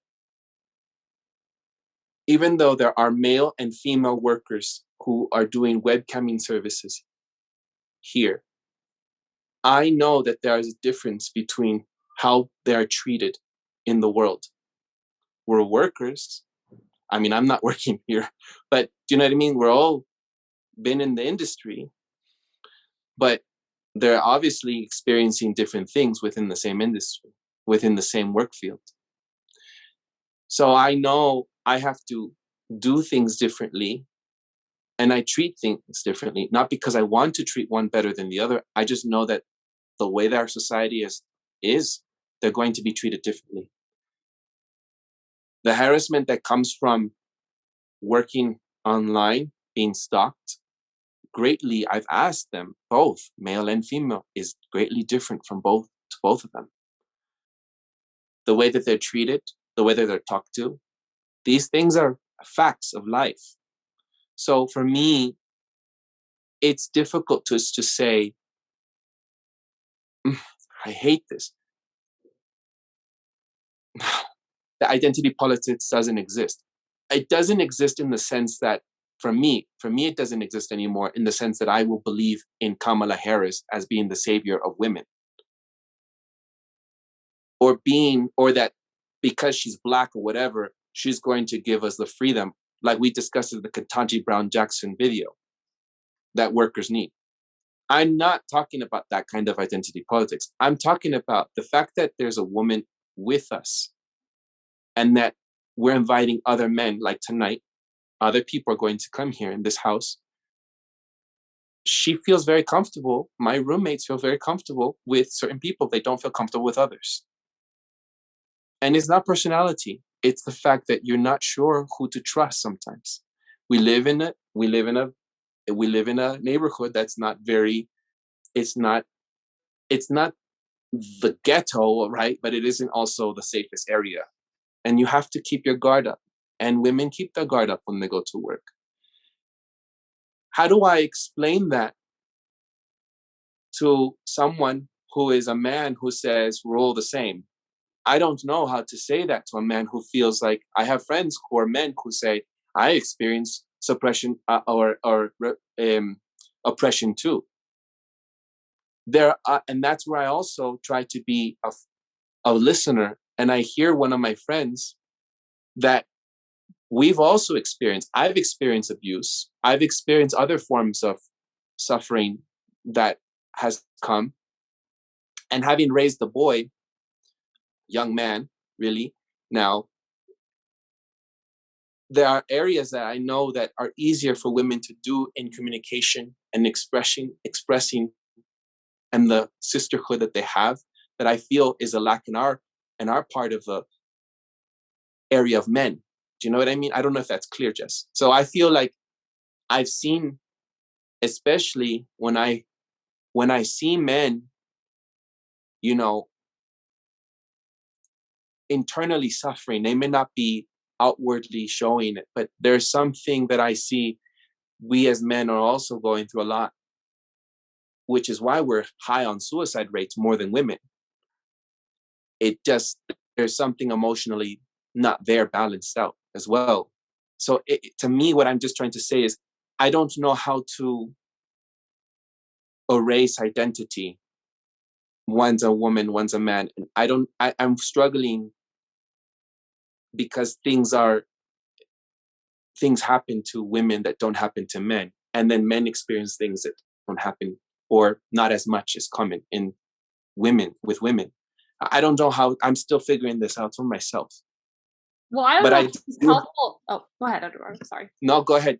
even though there are male and female workers who are doing webcamming services here, I know that there is a difference between how they are treated in the world. We're workers. I mean, I'm not working here, but do you know what I mean? We're all been in the industry, but they're obviously experiencing different things within the same industry, within the same work field. So I know I have to do things differently and I treat things differently, not because I want to treat one better than the other. I just know that the way that our society is they're going to be treated differently. The harassment that comes from working online, being stalked, greatly, I've asked them, both male and female, is greatly different from both of them. The way that they're treated, the way that they're talked to, these things are facts of life. So for me, it's difficult to say, I hate this. The identity politics doesn't exist. It doesn't exist in the sense that, for me, it doesn't exist anymore in the sense that I will believe in Kamala Harris as being the savior of women. Or that because she's Black or whatever, she's going to give us the freedom, like we discussed in the Ketanji Brown Jackson video, that workers need. I'm not talking about that kind of identity politics. I'm talking about the fact that there's a woman with us and that we're inviting other men, like tonight, other people are going to come here in this house. She feels very comfortable. My roommates feel very comfortable with certain people. They don't feel comfortable with others. And it's not personality. It's the fact that you're not sure who to trust sometimes. We live in a neighborhood that's not very, it's not the ghetto, right? But it isn't also the safest area. And you have to keep your guard up. And women keep their guard up when they go to work. How do I explain that to someone who is a man who says we're all the same? I don't know how to say that to a man who feels like, I have friends who are men who say, I experience suppression or oppression too. And that's where I also try to be a listener. And I hear one of my friends that I've experienced abuse. I've experienced other forms of suffering that has come. And having raised a boy, young man, really, now, there are areas that I know that are easier for women to do in communication and expressing and the sisterhood that they have, that I feel is a lack in our part of the area of men. Do you know what I mean? I don't know if that's clear, Jess. So I feel like I've seen, especially when I see men, internally suffering, they may not be outwardly showing it, but there's something that I see we as men are also going through a lot. which is why we're high on suicide rates more than women. It just, there's something emotionally not there balanced out as well. So to me, what I'm just trying to say is, I don't know how to erase identity. One's a woman, one's a man. And I'm struggling because things happen to women that don't happen to men. And then men experience things that don't happen, or not as much as common in women with women. I don't know how, I'm still figuring this out for myself. Well, I don't know if it's helpful. Oh, go ahead, Eduardo. Sorry. No, go ahead.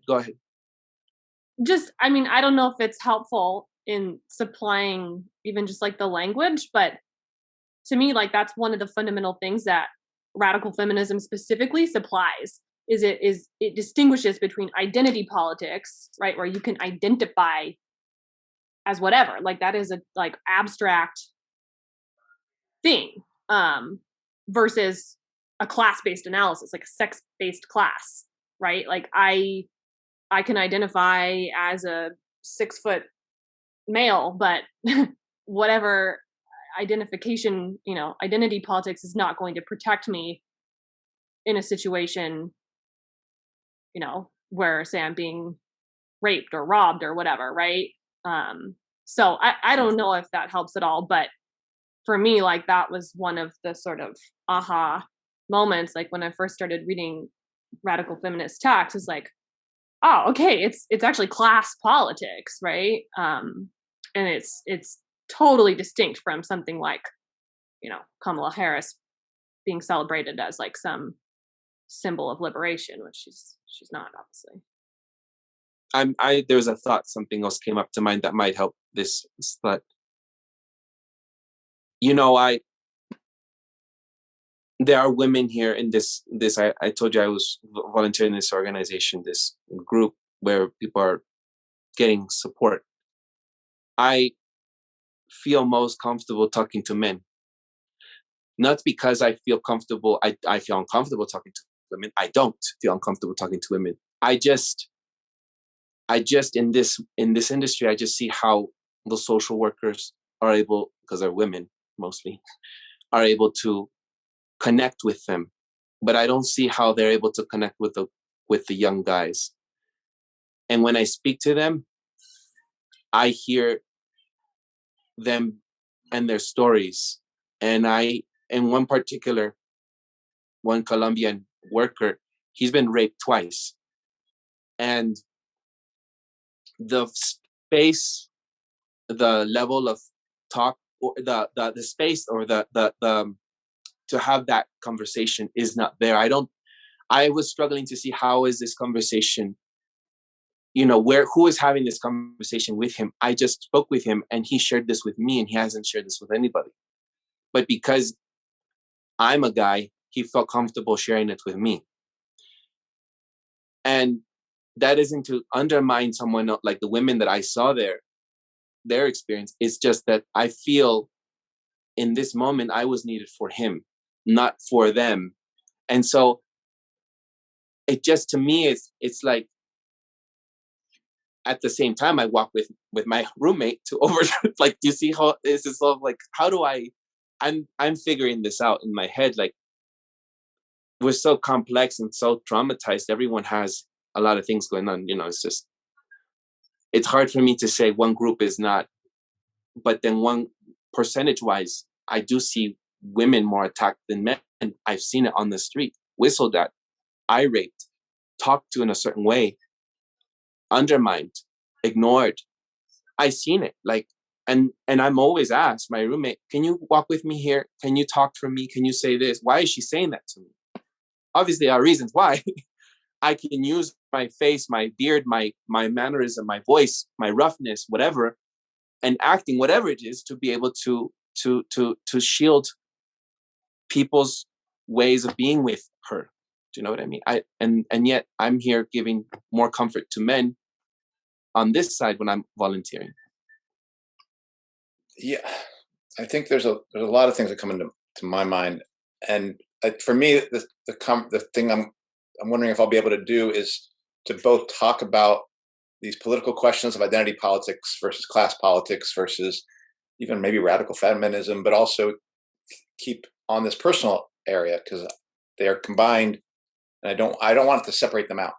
Just, I mean, I don't know if it's helpful in supplying even just like the language, but to me, like, that's one of the fundamental things that radical feminism specifically supplies. It distinguishes between identity politics, right, where you can identify as whatever, like that is a like abstract thing, versus a class-based analysis, like a sex-based class, right? Like I can identify as a 6-foot male, but whatever identification, identity politics is not going to protect me in a situation, where say I'm being raped or robbed or whatever, right? So I don't know if that helps at all, but for me, like that was one of the sort of aha moments, like when I first started reading radical feminist texts, is like, oh, okay, it's actually class politics, right? And it's totally distinct from something like, Kamala Harris being celebrated as like some symbol of liberation, which she's not, obviously. There's a thought, something else came up to mind that might help this thought. There are women here in this I told you I was volunteering in this organization, this group where people are getting support. I feel most comfortable talking to men. Not because I feel comfortable, I feel uncomfortable talking to women. I don't feel uncomfortable talking to women. I just in this industry, I just see how the social workers are able, because they're women mostly, are able to connect with them, but I don't see how they're able to connect with the young guys. And when I speak to them, I hear them and their stories. And one Colombian worker, he's been raped twice. And the space, the level of talk, or the space, or the to have that conversation is not there. I was struggling to see how is this conversation, who is having this conversation with him. I just spoke with him and he shared this with me, and he hasn't shared this with anybody. But because I'm a guy, he felt comfortable sharing it with me. And that isn't to undermine someone else, like the women that I saw there, their experience. It's just that I feel in this moment I was needed for him, not for them. And so it just, to me, it's like, at the same time, I walk with my roommate to over, like, do you see how this is all like, how do I'm figuring this out in my head. Like, we're so complex and so traumatized. Everyone has a lot of things going on, it's hard for me to say one group is not, but then one percentage wise, I do see women more attacked than men. I've seen it on the street, whistled at, irate, talked to in a certain way, undermined, ignored. I've seen it, like, and I'm always asked my roommate, can you walk with me here? Can you talk for me? Can you say this? Why is she saying that to me? Obviously, there are reasons why. I can use my face, my beard, my mannerism, my voice, my roughness, whatever, and acting, whatever it is, to be able to shield people's ways of being with her. Do you know what I mean? And yet I'm here giving more comfort to men on this side when I'm volunteering. Yeah, I think there's a lot of things that come into my mind, and for me, the thing I'm wondering if I'll be able to do is to both talk about these political questions of identity politics versus class politics versus even maybe radical feminism, but also keep on this personal area because they are combined, and I don't want it to separate them out.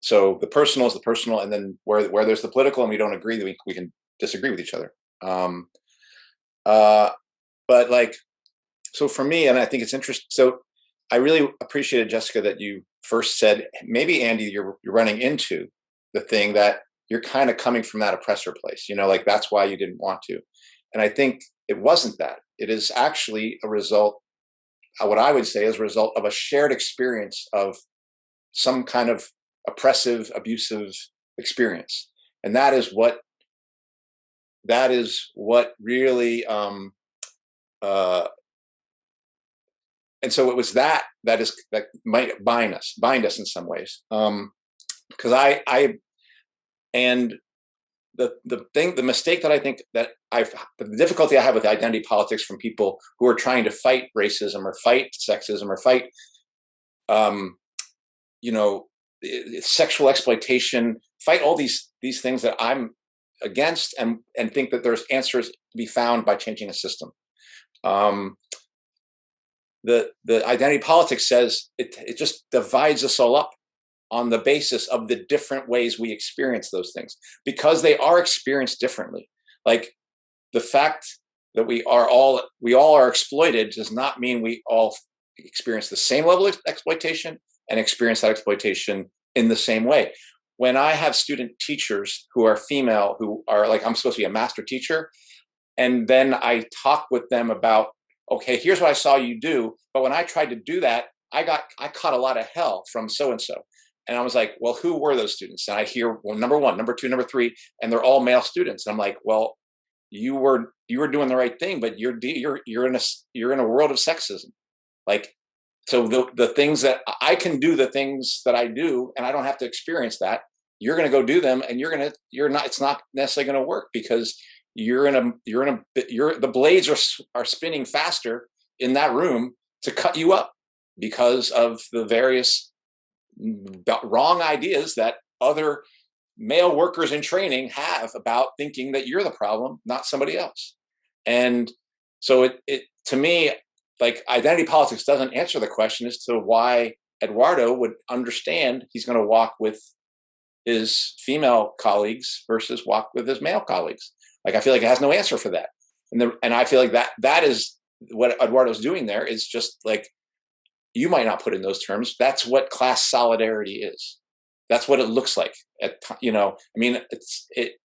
So the personal is the personal, and then where there's the political and we don't agree, we can disagree with each other. But like, so for me, and I think it's interesting. So I really appreciated, Jessica, that you first said, maybe Andy, you're running into the thing that you're kind of coming from that oppressor place, you know, like that's why you didn't want to. And I think it wasn't that. It is actually a result, what I would say is a result of a shared experience of some kind of oppressive, abusive experience. And that is what really, and so it was that might bind us in some ways. Because and the mistake that I think that the difficulty I have with identity politics from people who are trying to fight racism or fight sexism or fight, you know, sexual exploitation, fight all these things that I'm against, and think that there's answers to be found by changing a system. The identity politics says it just divides us all up on the basis of the different ways we experience those things, because they are experienced differently. Like the fact that we all are exploited does not mean we all experience the same level of exploitation and experience that exploitation in the same way. When I have student teachers who are female, who are like, I'm supposed to be a master teacher, and then I talk with them about, okay, here's what I saw you do, but when I tried to do that, I caught a lot of hell from so-and-so. And I was like, well, who were those students? And I hear, well, number one, number two, number three, and they're all male students. And I'm like, well, you were doing the right thing, but you're in a world of sexism. Like, so the things that I can do, the things that I do, and I don't have to experience that. You're going to go do them, and it's not necessarily going to work because the blades are spinning faster in that room to cut you up because of the various wrong ideas that other male workers in training have about thinking that you're the problem, not somebody else. And so it to me, like, identity politics doesn't answer the question as to why Eduardo would understand he's going to walk with his female colleagues versus walk with his male colleagues. Like, I feel like it has no answer for that. And I feel like that is what Eduardo's doing there, is just like, you might not put in those terms. That's what class solidarity is. That's what it looks like. You know, I mean, it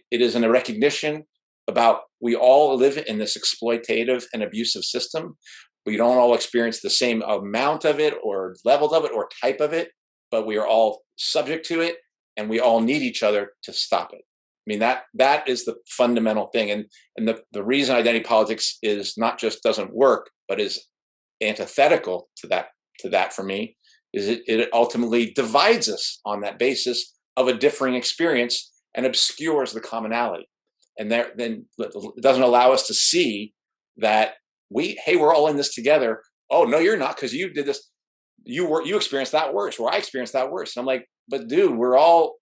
is in a recognition about, we all live in this exploitative and abusive system. We don't all experience the same amount of it or level of it or type of it, but we are all subject to it, and we all need each other to stop it. I mean, that is the fundamental thing. And the reason identity politics is not just doesn't work, but is antithetical to that for me, is it ultimately divides us on that basis of a differing experience and obscures the commonality. And then it doesn't allow us to see that we're all in this together. Oh, no, you're not, because you did this. You experienced that worse, or I experienced that worse. And I'm like, but dude, we're all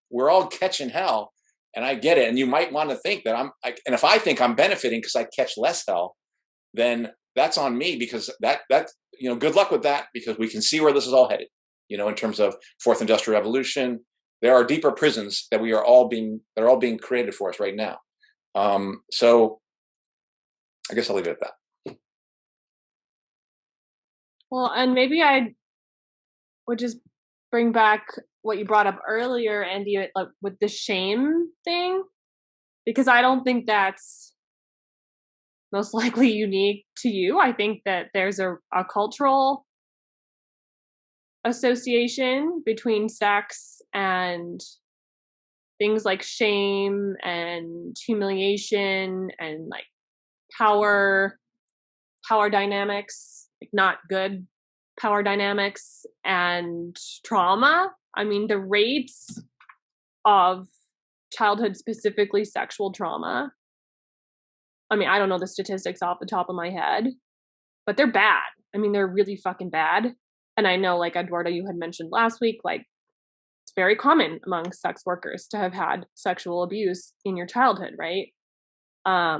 catching hell. And I get it. And you might want to think that and if I think I'm benefiting because I catch less hell, then that's on me, because that, you know, good luck with that, because we can see where this is all headed, you know, in terms of fourth industrial revolution. There are deeper prisons that they're all being created for us right now. So I guess I'll leave it at that. Well, and maybe I would just bring back what you brought up earlier, Andy, like with the shame thing, because I don't think that's most likely unique to you. I think that there's a cultural association between sex and things like shame and humiliation and like power dynamics, like not good power dynamics, and trauma. I mean, the rates of childhood, specifically sexual trauma, I mean, I don't know the statistics off the top of my head, but they're bad. I mean, they're really fucking bad. And I know, like, Eduardo, you had mentioned last week, like, very common among sex workers to have had sexual abuse in your childhood, right? I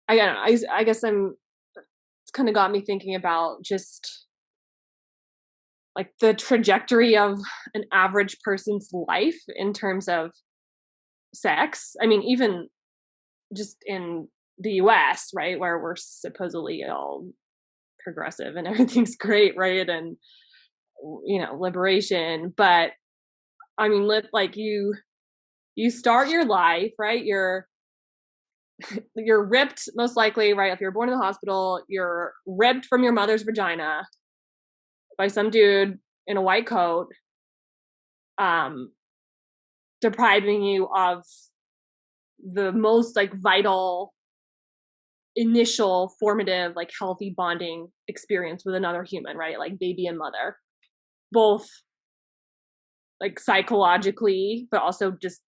don't know. I guess it's kind of got me thinking about just like the trajectory of an average person's life in terms of sex. I mean, even just in the US, right, where we're supposedly all progressive and everything's great, right? And, you know, liberation. But I mean, like you start your life, right? You're ripped, most likely, right? If you're born in the hospital, you're ripped from your mother's vagina by some dude in a white coat, depriving you of the most like vital initial formative like healthy bonding experience with another human, right? Like baby and mother, both like psychologically but also just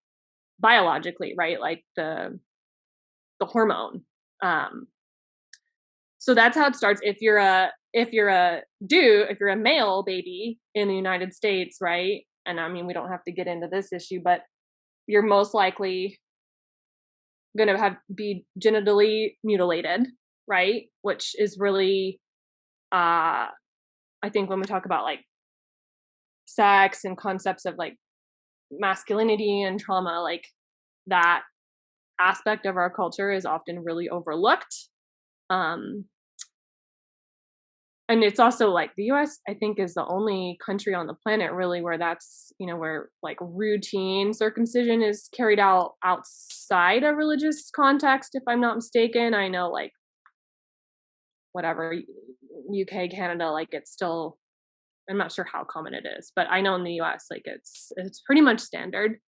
biologically, right? Like the hormone. So that's how it starts. If you're a male baby in the United States, right? And I mean, we don't have to get into this issue, but you're most likely going to be genitally mutilated, right? Which is really, I think when we talk about like sex and concepts of like masculinity and trauma, like that aspect of our culture is often really overlooked. And it's also like the US, I think, is the only country on the planet really where that's, you know, where like routine circumcision is carried out outside a religious context, if I'm not mistaken. I know like whatever, UK, Canada, like it's still, I'm not sure how common it is, but I know in the US, like it's pretty much standard.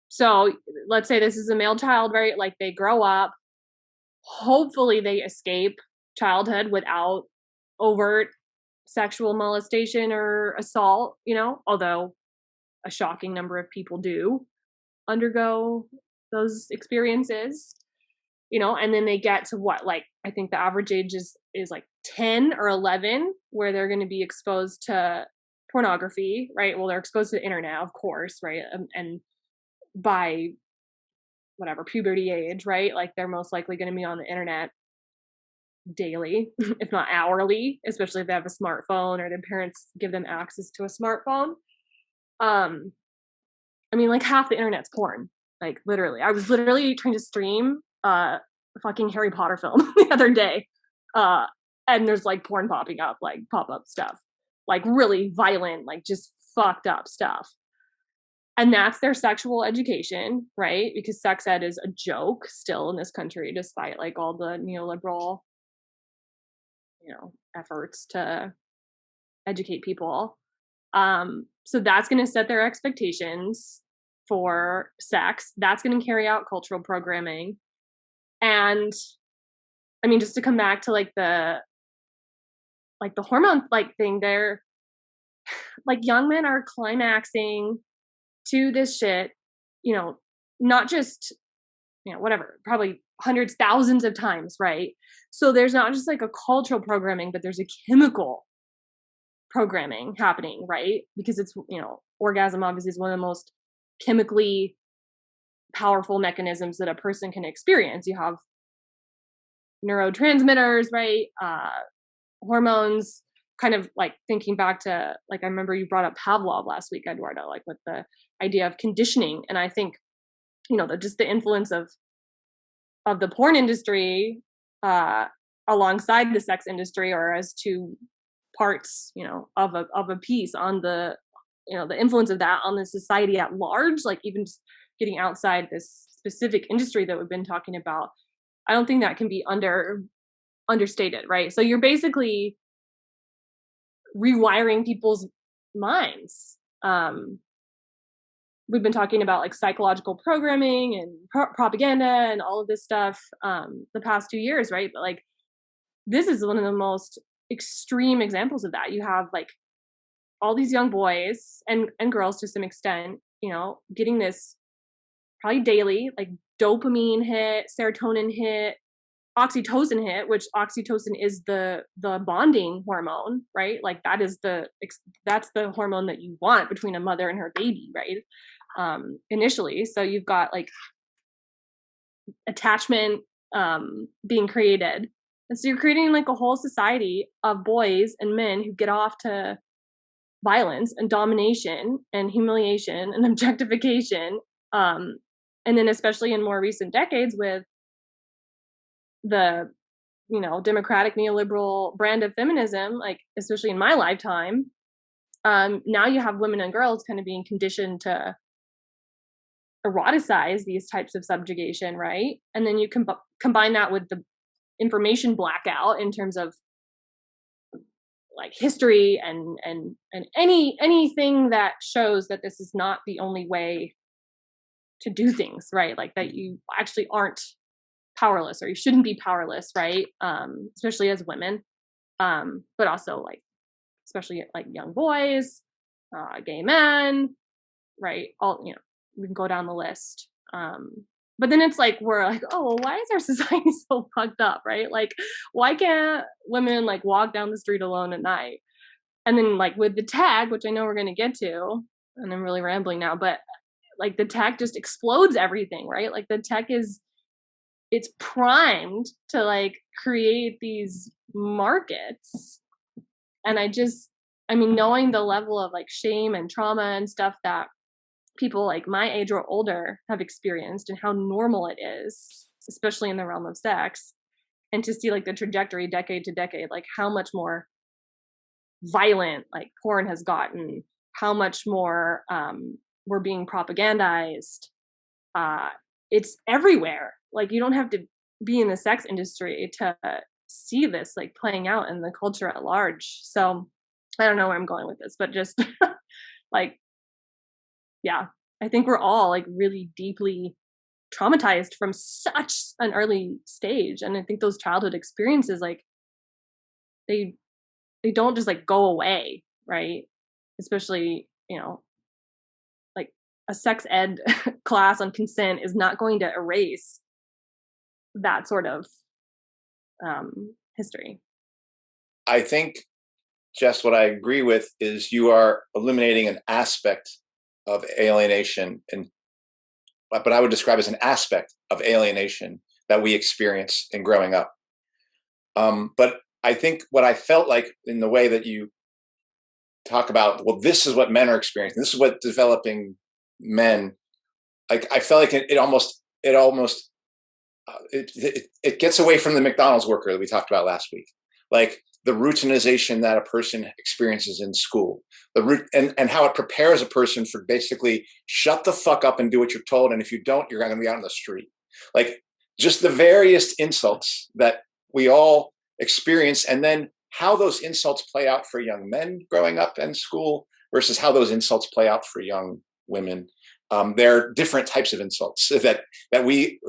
So let's say this is a male child, right? Like they grow up, hopefully they escape childhood without overt sexual molestation or assault, you know, although a shocking number of people do undergo those experiences, you know, and then they get to what, like, I think the average age is like 10 or 11, where they're going to be exposed to pornography, right? Well, they're exposed to the internet, of course, right? And by whatever puberty age, right? Like they're most likely going to be on the internet daily, if not hourly, especially if they have a smartphone or their parents give them access to a smartphone. I mean, like half the internet's porn. Like literally, I was literally trying to stream a fucking Harry Potter film the other day, and there's like porn popping up, like pop-up stuff, like really violent, like just fucked up stuff. And that's their sexual education, right? Because sex ed is a joke still in this country, despite like all the neoliberal, you know, efforts to educate people. So that's going to set their expectations for sex. That's going to carry out cultural programming. And I mean, just to come back to like the hormone like thing, they're like young men are climaxing to this shit, you know, not just, you know, whatever, probably hundreds, thousands of times, right? So there's not just like a cultural programming, but there's a chemical programming happening, right? Because it's, you know, orgasm obviously is one of the most chemically powerful mechanisms that a person can experience. You have neurotransmitters, right? Hormones, kind of like thinking back to, like, I remember you brought up Pavlov last week, Eduardo, like with the idea of conditioning. And I think, you know, just the influence of the porn industry alongside the sex industry, or as two parts, you know, of a piece on the, you know, the influence of that on the society at large, like even just getting outside this specific industry that we've been talking about, I don't think that can be understated, right? So you're basically rewiring people's minds. We've been talking about like psychological programming and propaganda and all of this stuff the past 2 years, right? But like this is one of the most extreme examples of that. You have like all these young boys and girls to some extent, you know, getting this probably daily like dopamine hit, serotonin hit, oxytocin hit, which oxytocin is the bonding hormone, right? Like that's the hormone that you want between a mother and her baby, right? Initially. So you've got like attachment being created. And so you're creating like a whole society of boys and men who get off to violence and domination and humiliation and objectification. And then especially in more recent decades with the, democratic neoliberal brand of feminism, like especially in my lifetime, now you have women and girls kind of being conditioned to eroticize these types of subjugation, right? And then you combine that with the information blackout in terms of like history and anything that shows that this is not the only way to do things, right? Like that you actually aren't powerless, or you shouldn't be powerless, right? Especially as women, but also like especially like young boys, gay men, right? All, we can go down the list. But then it's like we're like, oh, well, why is our society so fucked up, right? Like, why can't women like walk down the street alone at night? And then like with the tech, which I know we're going to get to, and I'm really rambling now, but like the tech just explodes everything, right? Like the tech it's primed to like create these markets. And knowing the level of like shame and trauma and stuff that people like my age or older have experienced and how normal it is, especially in the realm of sex, and to see like the trajectory decade to decade, like how much more violent like porn has gotten, how much more we're being propagandized. It's everywhere. Like you don't have to be in the sex industry to see this like playing out in the culture at large. So I don't know where I'm going with this, but just like, yeah, I think we're all like really deeply traumatized from such an early stage. And I think those childhood experiences, like they don't just like go away, right? Especially, like a sex ed class on consent is not going to erase that sort of history. I think, Jess, what I agree with is you are eliminating an aspect of alienation, but I would describe as an aspect of alienation that we experience in growing up. But I think what I felt like in the way that you talk about, well, this is what men are experiencing, this is what developing men, like I felt like it almost gets away from the McDonald's worker that we talked about last week, like the routinization that a person experiences in school, and how it prepares a person for basically shut the fuck up and do what you're told, and if you don't, you're going to be out on the street. Like just the various insults that we all experience, and then how those insults play out for young men growing up in school versus how those insults play out for young women. There are different types of insults that we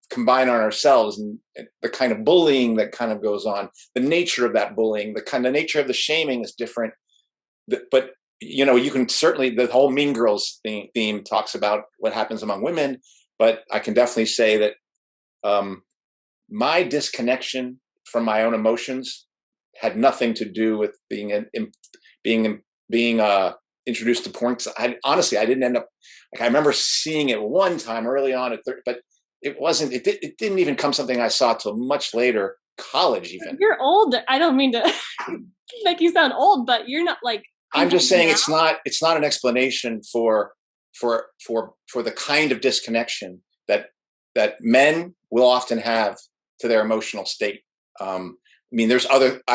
combine on ourselves, and the kind of bullying that kind of goes on, the nature of that bullying, the kind of nature of the shaming is different. But you can certainly, the whole Mean Girls theme talks about what happens among women, but I can definitely say that my disconnection from my own emotions had nothing to do with being introduced to porn. Honestly, I didn't end up, like, I remember seeing it one time early on but it didn't even come something I saw till much later, college even. You're old. I don't mean to make you sound old, but you're not like. I'm just saying it's not an explanation for the kind of disconnection that men will often have to their emotional state. I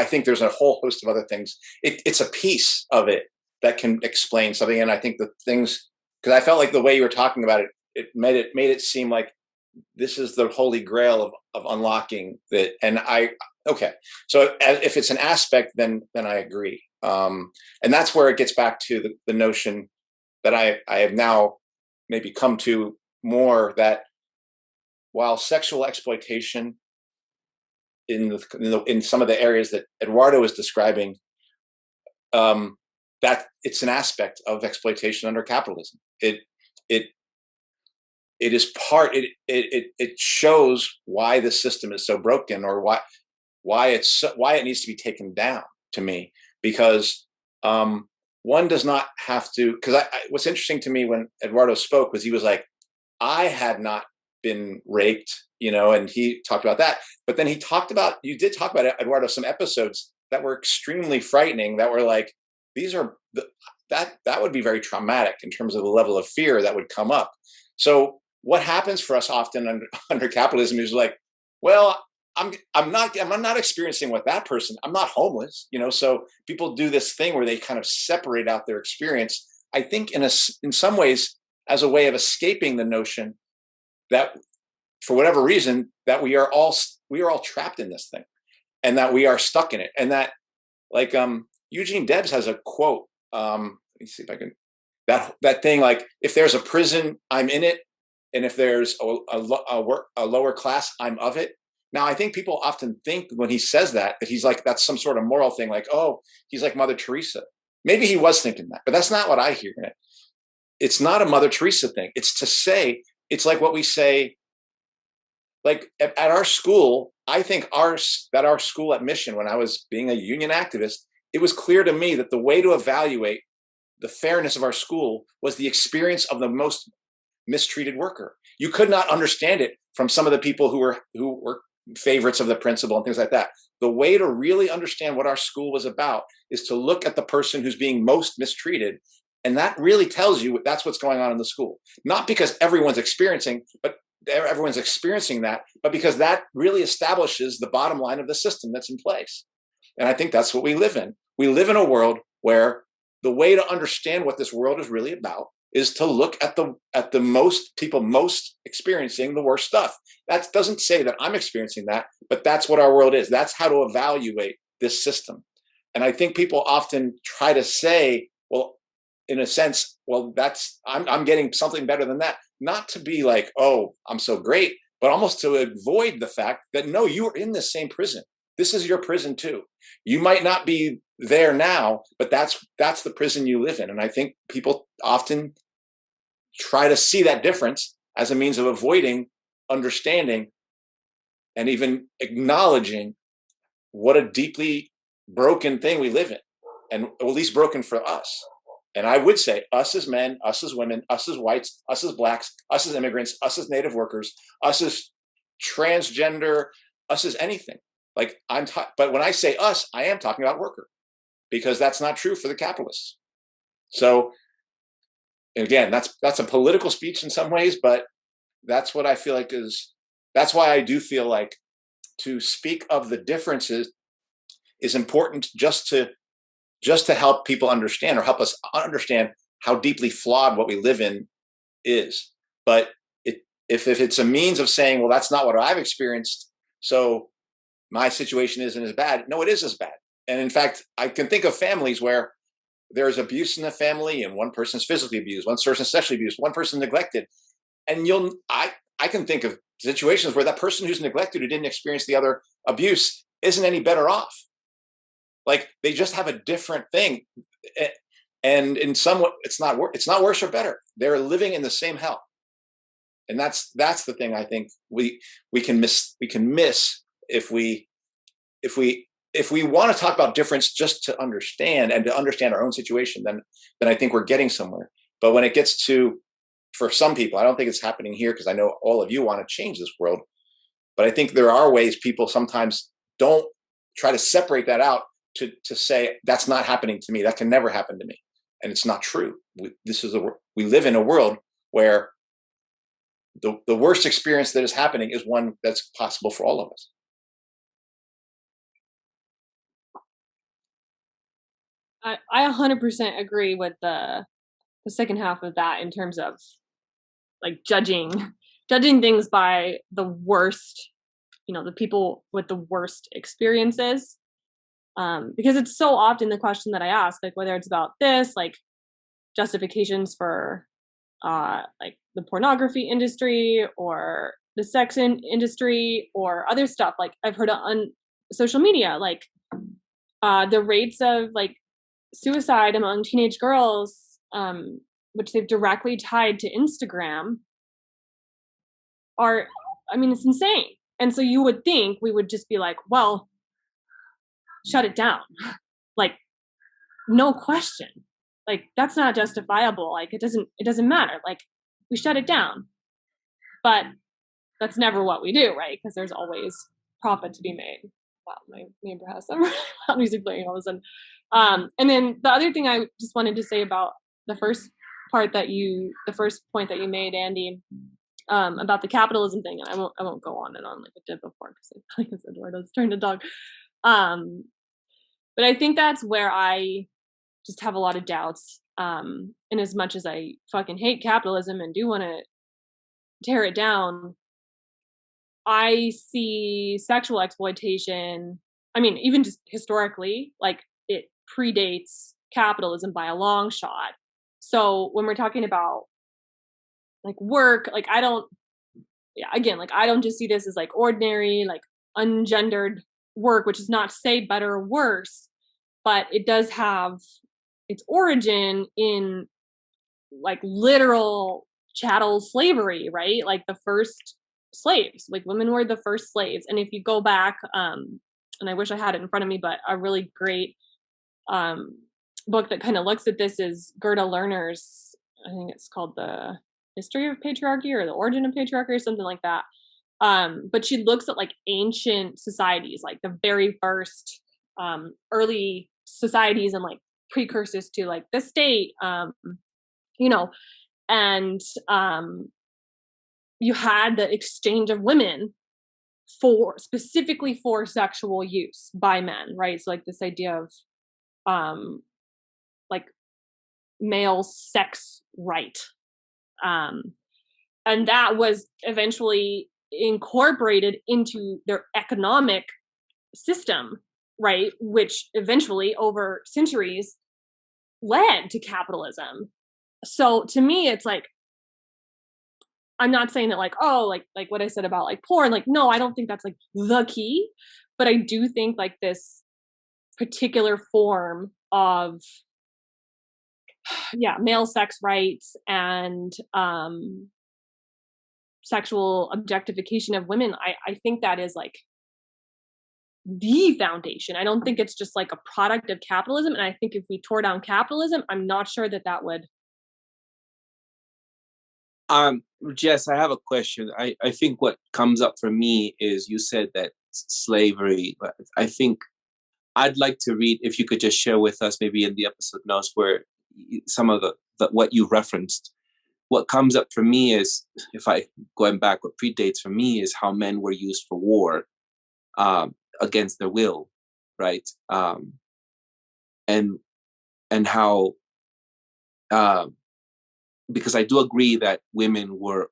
think there's a whole host of other things. It's a piece of it that can explain something. And I think the things, because I felt like the way you were talking about it, it made it seem like this is the holy grail of unlocking that. And so if it's an aspect, then I agree. And that's where it gets back to the notion that I have now maybe come to more, that while sexual exploitation in some of the areas that Eduardo is describing, that it's an aspect of exploitation under capitalism. it is part. It shows why the system is so broken, or why it needs to be taken down. To me, because one does not have to. Because what's interesting to me when Eduardo spoke was he was like, I had not been raped, and he talked about that. But then you did talk about, Eduardo, some episodes that were extremely frightening, that were like, that would be very traumatic in terms of the level of fear that would come up. So what happens for us often under capitalism is like, well, I'm not experiencing what that person, I'm not homeless, so people do this thing where they kind of separate out their experience, I think in some ways as a way of escaping the notion that for whatever reason that we are all trapped in this thing, and that we are stuck in it. And that, like, Eugene Debs has a quote, let me see if I can, that thing, like, if there's a prison, I'm in it, and if there's a lower class, I'm of it. Now, I think people often think when he says that he's like, that's some sort of moral thing, like, oh, he's like Mother Teresa. Maybe he was thinking that, but that's not what I hear in it. It's not a Mother Teresa thing. It's to say, it's like what we say, like at our school, I think our school at Mission, when I was being a union activist, it was clear to me that the way to evaluate the fairness of our school was the experience of the most mistreated worker. You could not understand it from some of the people who were favorites of the principal and things like that. The way to really understand what our school was about is to look at the person who's being most mistreated. And that really tells you that's what's going on in the school. Not because everyone's experiencing that, but because that really establishes the bottom line of the system that's in place. And I think that's what we live in. We live in a world where the way to understand what this world is really about is to look at the most people most experiencing the worst stuff. That doesn't say that I'm experiencing that, but that's what our world is. That's how to evaluate this system. And I think people often try to say, well, in a sense, well, I'm getting something better than that. Not to be like, oh, I'm so great, but almost to avoid the fact that, no, you are in the same prison. This is your prison too. You might not be there now, but that's the prison you live in. And I think people often try to see that difference as a means of avoiding understanding and even acknowledging what a deeply broken thing we live in, and at least broken for us. And I would say us as men, us as women, us as whites, us as blacks, us as immigrants, us as native workers, us as transgender, us as anything. Like but when I say us, I am talking about worker, because that's not true for the capitalists. So again, that's a political speech in some ways, but that's what I feel like that's why I do feel like to speak of the differences is important, just to help people understand, or help us understand how deeply flawed what we live in is. But if it's a means of saying, well, that's not what I've experienced, so my situation isn't as bad. No, it is as bad. And in fact, I can think of families where there's abuse in the family, and one person's physically abused, one person's sexually abused, one person neglected. And I can think of situations where that person who's neglected, who didn't experience the other abuse, isn't any better off. Like, they just have a different thing. And in some way, it's not worse or better. They're living in the same hell. And that's the thing I think we can miss if we want to talk about difference just to understand and to understand our own situation, then I think we're getting somewhere. But when it gets to, for some people, I don't think it's happening here, because I know all of you want to change this world. But I think there are ways people sometimes don't try to separate that out to say, that's not happening to me. That can never happen to me. And it's not true. We live in a world where the worst experience that is happening is one that's possible for all of us. I 100% agree with the second half of that, in terms of like judging things by the worst, the people with the worst experiences. Because it's so often the question that I ask, like whether it's about this, like justifications for like the pornography industry or the sex industry or other stuff, like I've heard on social media, like the rates of like suicide among teenage girls, which they've directly tied to Instagram, are, I mean, it's insane. And so you would think we would just be like, well, shut it down. Like, no question. Like, that's not justifiable. Like, it doesn't matter. Like, we shut it down. But that's never what we do, right? Because there's always profit to be made. Wow, my neighbor has some music playing all of a sudden. And then the other thing I just wanted to say about the first point that you made, Andy, about the capitalism thing, and I won't go on and on like I did before because I feel like it's Eduardo's turn to talk. But I think that's where I just have a lot of doubts. And as much as I fucking hate capitalism and do want to tear it down, I see sexual exploitation. I mean, even just historically, like it predates capitalism by a long shot. So when we're talking about like work, like I don't just see this as like ordinary, like ungendered work, which is not to say better or worse, but it does have its origin in like literal chattel slavery, right? Like the first slaves, like women were the first slaves. And if you go back, and I wish I had it in front of me, but a really great book that kind of looks at this is Gerda Lerner's, I think it's called The History of Patriarchy or The Origin of Patriarchy or something like that. But she looks at like ancient societies, like the very first early societies and like precursors to like the state, you know, and you had the exchange of women for specifically for sexual use by men, right? So like this idea of like male sex right, and that was eventually incorporated into their economic system, right? Which eventually over centuries led to capitalism. So to me, it's like, I'm not saying that like, oh, like what I said about like porn, like, no, I don't think that's like the key, but I do think like this particular form of, yeah, male sex rights and sexual objectification of women, I think that is like the foundation. I don't think it's just like a product of capitalism. And I think if we tore down capitalism, I'm not sure that would. Jess, I have a question. I think what comes up for me is you said that slavery, but I think I'd like to read, if you could just share with us maybe in the episode notes where some of the what you referenced. What comes up for me is, if I going back, what predates for me is how men were used for war against their will, right? And how because I do agree that women were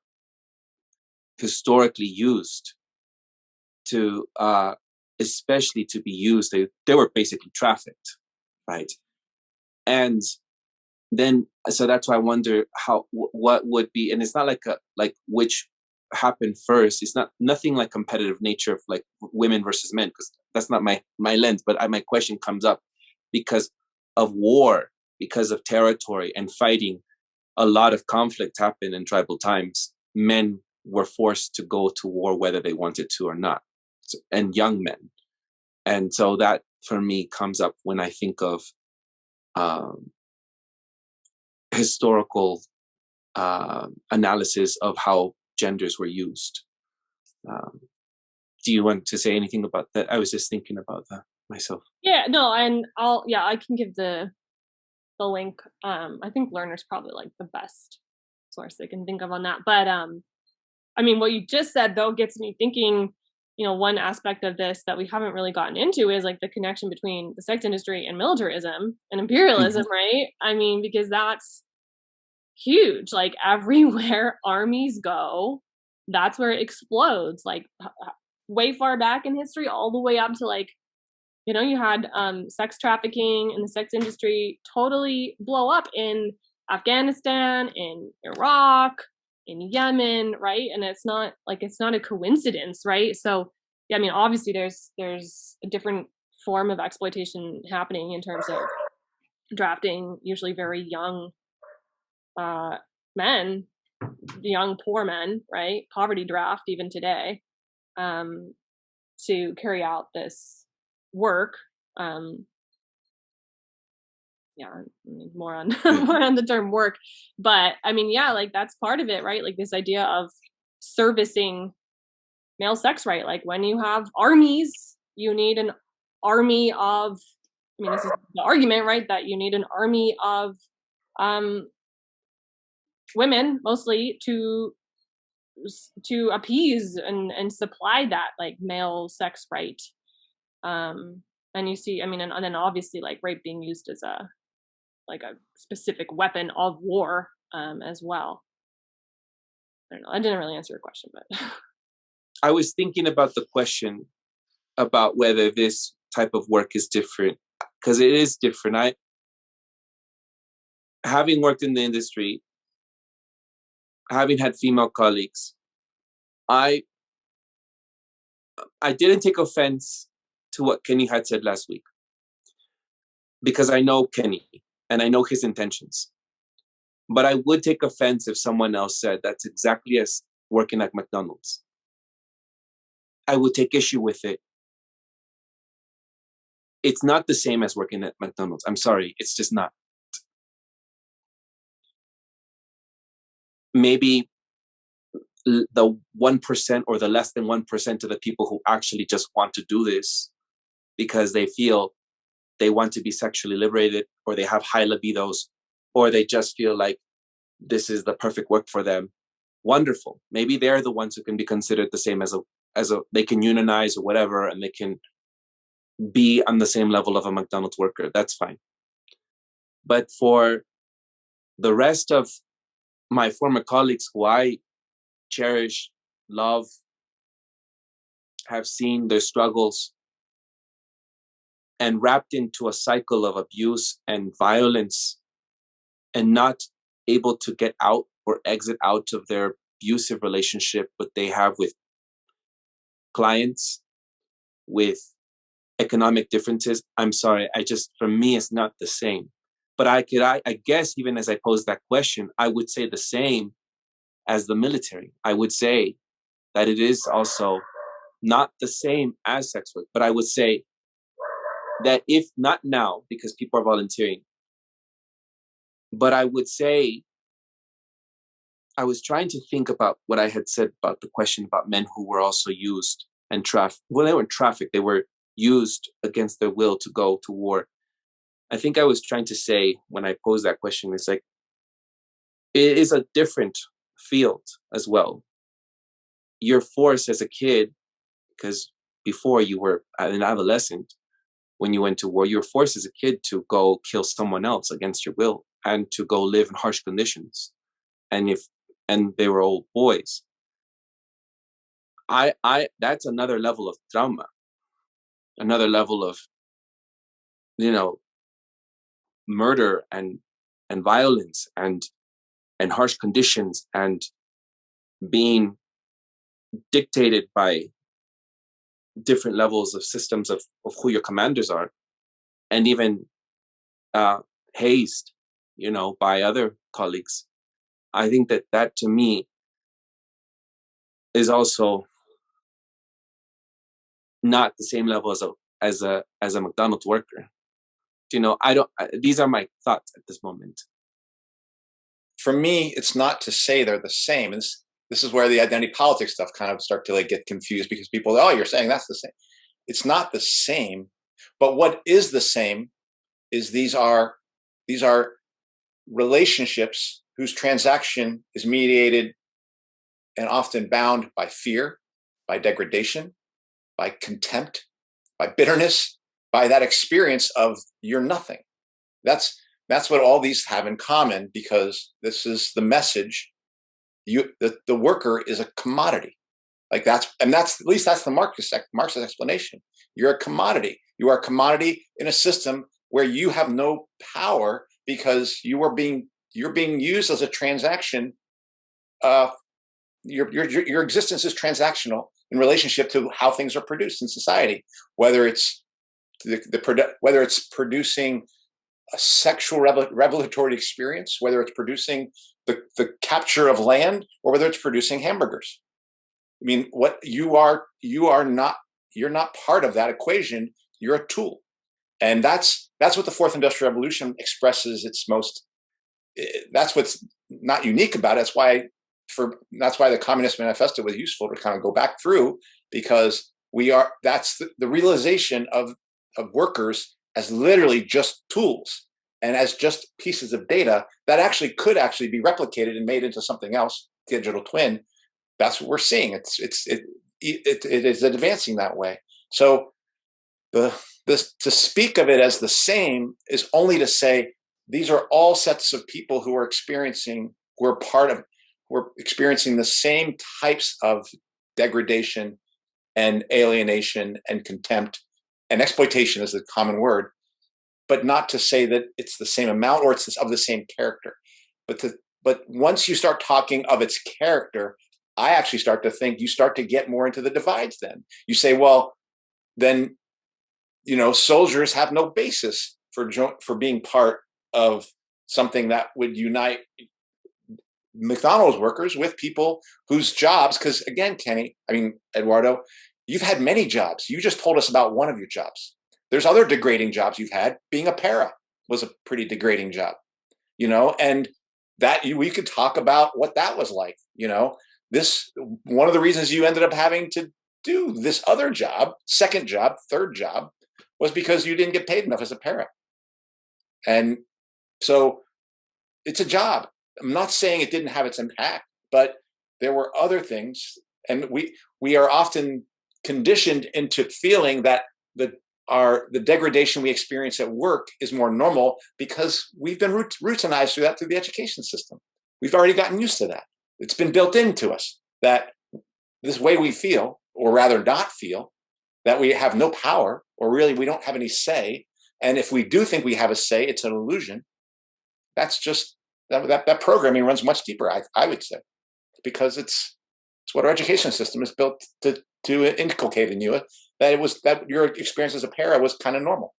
historically used to, especially to be used, they were basically trafficked, right? And then, so that's why I wonder what would be, and it's not like which happened first. It's nothing like competitive nature of like women versus men, because that's not my lens. But my question comes up because of war, because of territory and fighting. A lot of conflict happened in tribal times. Men were forced to go to war whether they wanted to or not, and young men. And so that for me comes up when I think of historical analysis of how genders were used. Do you want to say anything about that? I was just thinking about that myself. Yeah, no, and I can give the link. I think Lerner's probably like the best source I can think of on that. But I mean, what you just said though gets me thinking, you know, one aspect of this that we haven't really gotten into is like the connection between the sex industry and militarism and imperialism, right? I mean, because that's huge. Like everywhere armies go, that's where it explodes. Like way far back in history, all the way up to like, you know, you had sex trafficking and the sex industry totally blow up in Afghanistan, in Iraq, in Yemen, right? And it's not a coincidence, right? So, yeah, I mean, obviously there's a different form of exploitation happening in terms of drafting usually very young men young poor men, right? Poverty draft even today, to carry out this work. Yeah, more on more on the term work, but I mean, yeah, like that's part of it, right? Like this idea of servicing male sex right. Like when you have armies, you need an army of. I mean, this is the argument, right? That you need an army of women, mostly, to appease and supply that like male sex right. And you see, I mean, and then obviously like rape being used as a specific weapon of war, as well. I don't know. I didn't really answer your question, but I was thinking about the question about whether this type of work is different, because it is different. Having worked in the industry, having had female colleagues, I didn't take offense to what Kenny had said last week, because I know Kenny and I know his intentions. But I would take offense if someone else said that's exactly as working at McDonald's. I would take issue with it. It's not the same as working at McDonald's. I'm sorry, it's just not. Maybe the 1% or the less than 1% of the people who actually just want to do this because they feel they want to be sexually liberated, or they have high libidos, or they just feel like this is the perfect work for them. Wonderful. Maybe they're the ones who can be considered the same as they can unionize or whatever, and they can be on the same level of a McDonald's worker. That's fine. But for the rest of my former colleagues who I cherish, love, have seen their struggles, and wrapped into a cycle of abuse and violence, and not able to get out or exit out of their abusive relationship that they have with clients, with economic differences. I'm sorry, for me, it's not the same. But I guess even as I pose that question, I would say the same as the military. I would say that it is also not the same as sex work, but I would say that if not now, because people are volunteering, but I would say, I was trying to think about what I had said about the question about men who were also used and trafficked. Well, they weren't trafficked, they were used against their will to go to war. I think I was trying to say when I posed that question, it's like, it is a different field as well. You're forced as a kid, because before you were an adolescent, when you went to war, you were forced as a kid to go kill someone else against your will and to go live in harsh conditions. And they were old boys. That's another level of trauma, another level of, murder and violence and harsh conditions, and being dictated by different levels of systems of who your commanders are, and even hazed, by other colleagues. I think that to me is also not the same level as a McDonald's worker. These are my thoughts at this moment. For me, it's not to say they're the same. This is where the identity politics stuff kind of start to get confused, because people, you're saying that's the same. It's not the same. But what is the same is these are relationships whose transaction is mediated and often bound by fear, by degradation, by contempt, by bitterness, by that experience of you're nothing. That's what all these have in common, because this is the message. The worker is a commodity. That's at least that's the Marxist explanation. You're a commodity. You are a commodity in a system where you have no power, because you're being used as a transaction. Your existence is transactional in relationship to how things are produced in society, whether it's whether it's producing a sexual revelatory experience, whether it's producing the capture of land, or whether it's producing hamburgers. I mean, what you're not part of that equation. You're a tool. And that's what the fourth industrial revolution expresses its most. That's what's not unique about it. That's why the Communist Manifesto was useful to kind of go back through, because that's the realization of workers as literally just tools and as just pieces of data that could be replicated and made into something else, digital twin. That's what we're seeing. It is advancing that way. So to speak of it as the same is only to say these are all sets of people who are experiencing the same types of degradation and alienation and contempt, and exploitation is the common word, but not to say that it's the same amount or it's of the same character. But once you start talking of its character, I actually start to think you start to get more into the divides. Then you say, well, then, soldiers have no basis for being part of something that would unite McDonald's workers with people whose jobs, because again, Eduardo, you've had many jobs. You just told us about one of your jobs. There's other degrading jobs you've had. Being a para was a pretty degrading job, and that we could talk about what that was like. This one of the reasons you ended up having to do this other job, second job, third job, was because you didn't get paid enough as a para. And so it's a job. I'm not saying it didn't have its impact, but there were other things. And we are often conditioned into feeling that the degradation we experience at work is more normal because we've been routinized through the education system. We've already gotten used to that. It's been built into us that this way we feel, or rather not feel, that we have no power, or really we don't have any say. And if we do think we have a say, it's an illusion. That's just that programming runs much deeper, I would say, because it's what our education system is built to inculcate in you, that your experience as a para was kind of normal,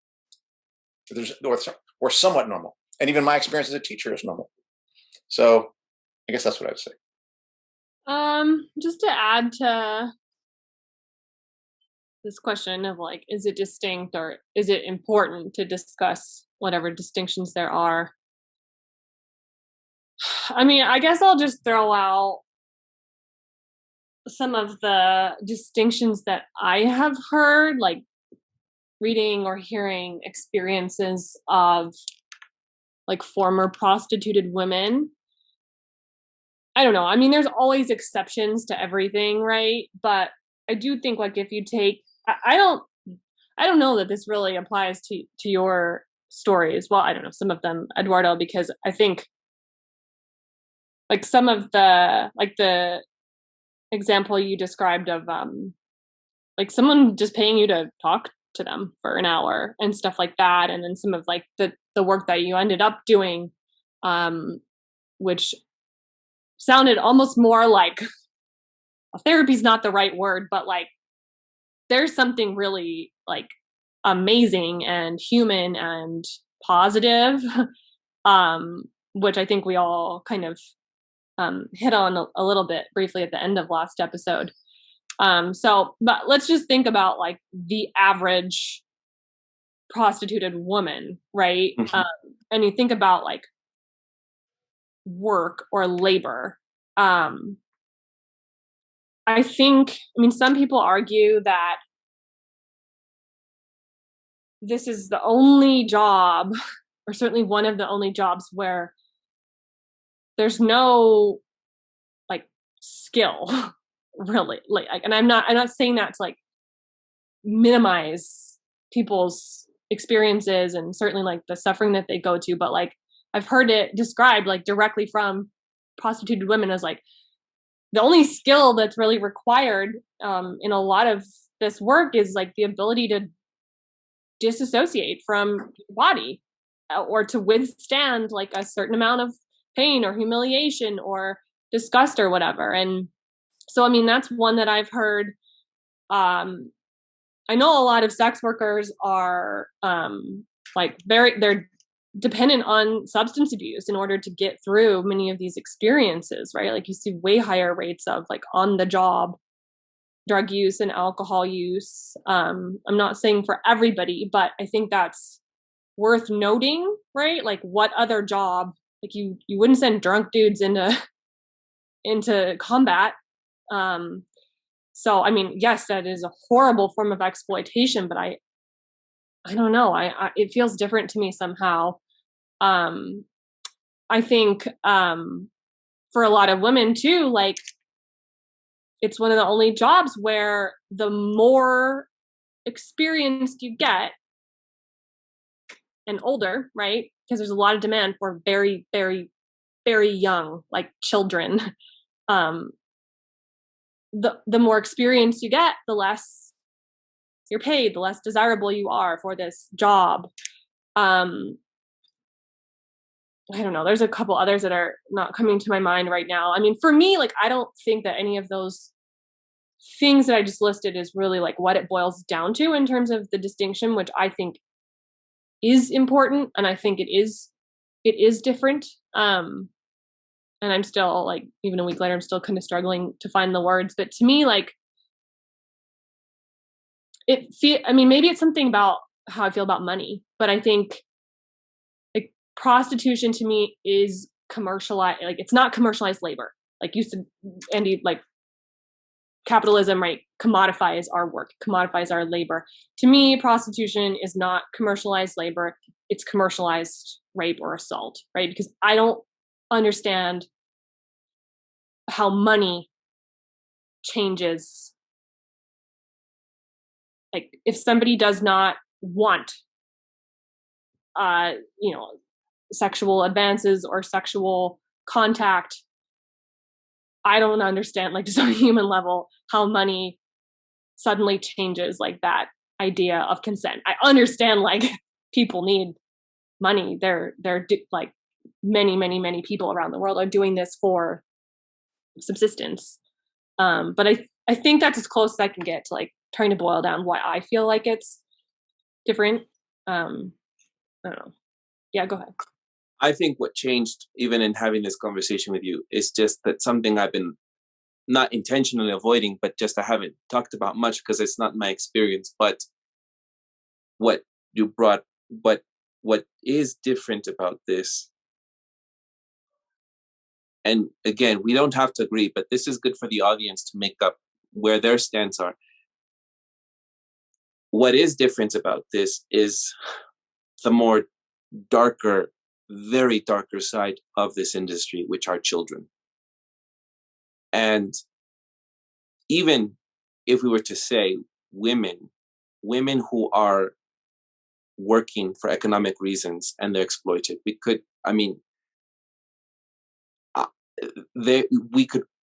or somewhat normal, and even my experience as a teacher is normal. So I guess that's what I would say. Just to add to this question of is it distinct or is it important to discuss whatever distinctions there are? I guess I'll just throw out some of the distinctions that I have heard, reading or hearing experiences of former prostituted women. I don't know. There's always exceptions to everything, right? But I do think if you take, I don't know that this really applies to your stories. Well, I don't know, some of them, Eduardo, because I think some of the example you described of someone just paying you to talk to them for an hour and stuff like that, and then some of the work that you ended up doing, which sounded almost more like therapy's not the right word, but there's something really amazing and human and positive, which I think we all kind of hit on a little bit briefly at the end of last episode. But let's just think about the average prostituted woman, right? Mm-hmm. And you think about work or labor. I think, some people argue that this is the only job, or certainly one of the only jobs, where there's no skill, really. And I'm not saying that to minimize people's experiences and certainly the suffering that they go to, but I've heard it described directly from prostituted women as the only skill that's really required in a lot of this work is the ability to disassociate from your body, or to withstand a certain amount of pain or humiliation or disgust or whatever. And so that's one that I've heard. I know a lot of sex workers are they're dependent on substance abuse in order to get through many of these experiences, right? Like you see way higher rates of like on the job drug use and alcohol use. I'm not saying for everybody, but I think that's worth noting, right? Like what other job, like you wouldn't send drunk dudes into combat. So I mean, yes, that is a horrible form of exploitation, but I don't know. It feels different to me somehow. I think for a lot of women too, like it's one of the only jobs where the more experienced you get and older, right? Because there's a lot of demand for very, very, very young, like children. The more experience you get, the less you're paid, the less desirable you are for this job. I don't know. There's a couple others that are not coming to my mind right now. I mean, for me, like, I don't think that any of those things that I just listed is really like what it boils down to in terms of the distinction, which I think is important. And I think it is different. And I'm still like, even a week later, I'm still kind of struggling to find the words. But to me, like, I mean, maybe it's something about how I feel about money, but I think like prostitution to me is commercialized. Like, it's not commercialized labor. Like you said, Andy, like capitalism, right, commodifies our work, commodifies our labor. To me, prostitution is not commercialized labor. It's commercialized rape or assault, right? Because I don't understand how money changes. Like if somebody does not want, sexual advances or sexual contact, I don't understand, like just on a human level, how money suddenly changes like that idea of consent. I understand like people need money. They're like many people around the world are doing this for subsistence. But I think that's as close as I can get to like trying to boil down why I feel like it's different. I don't know. Yeah, go ahead. I think what changed, even in having this conversation with you, is just that something I've been not intentionally avoiding, but just I haven't talked about much because it's not my experience. But what you brought, what is different about this, and again, we don't have to agree, but this is good for the audience to make up where their stance are. What is different about this is the more darker, very darker side of this industry, which are children. And even if we were to say women who are working for economic reasons and they're exploited,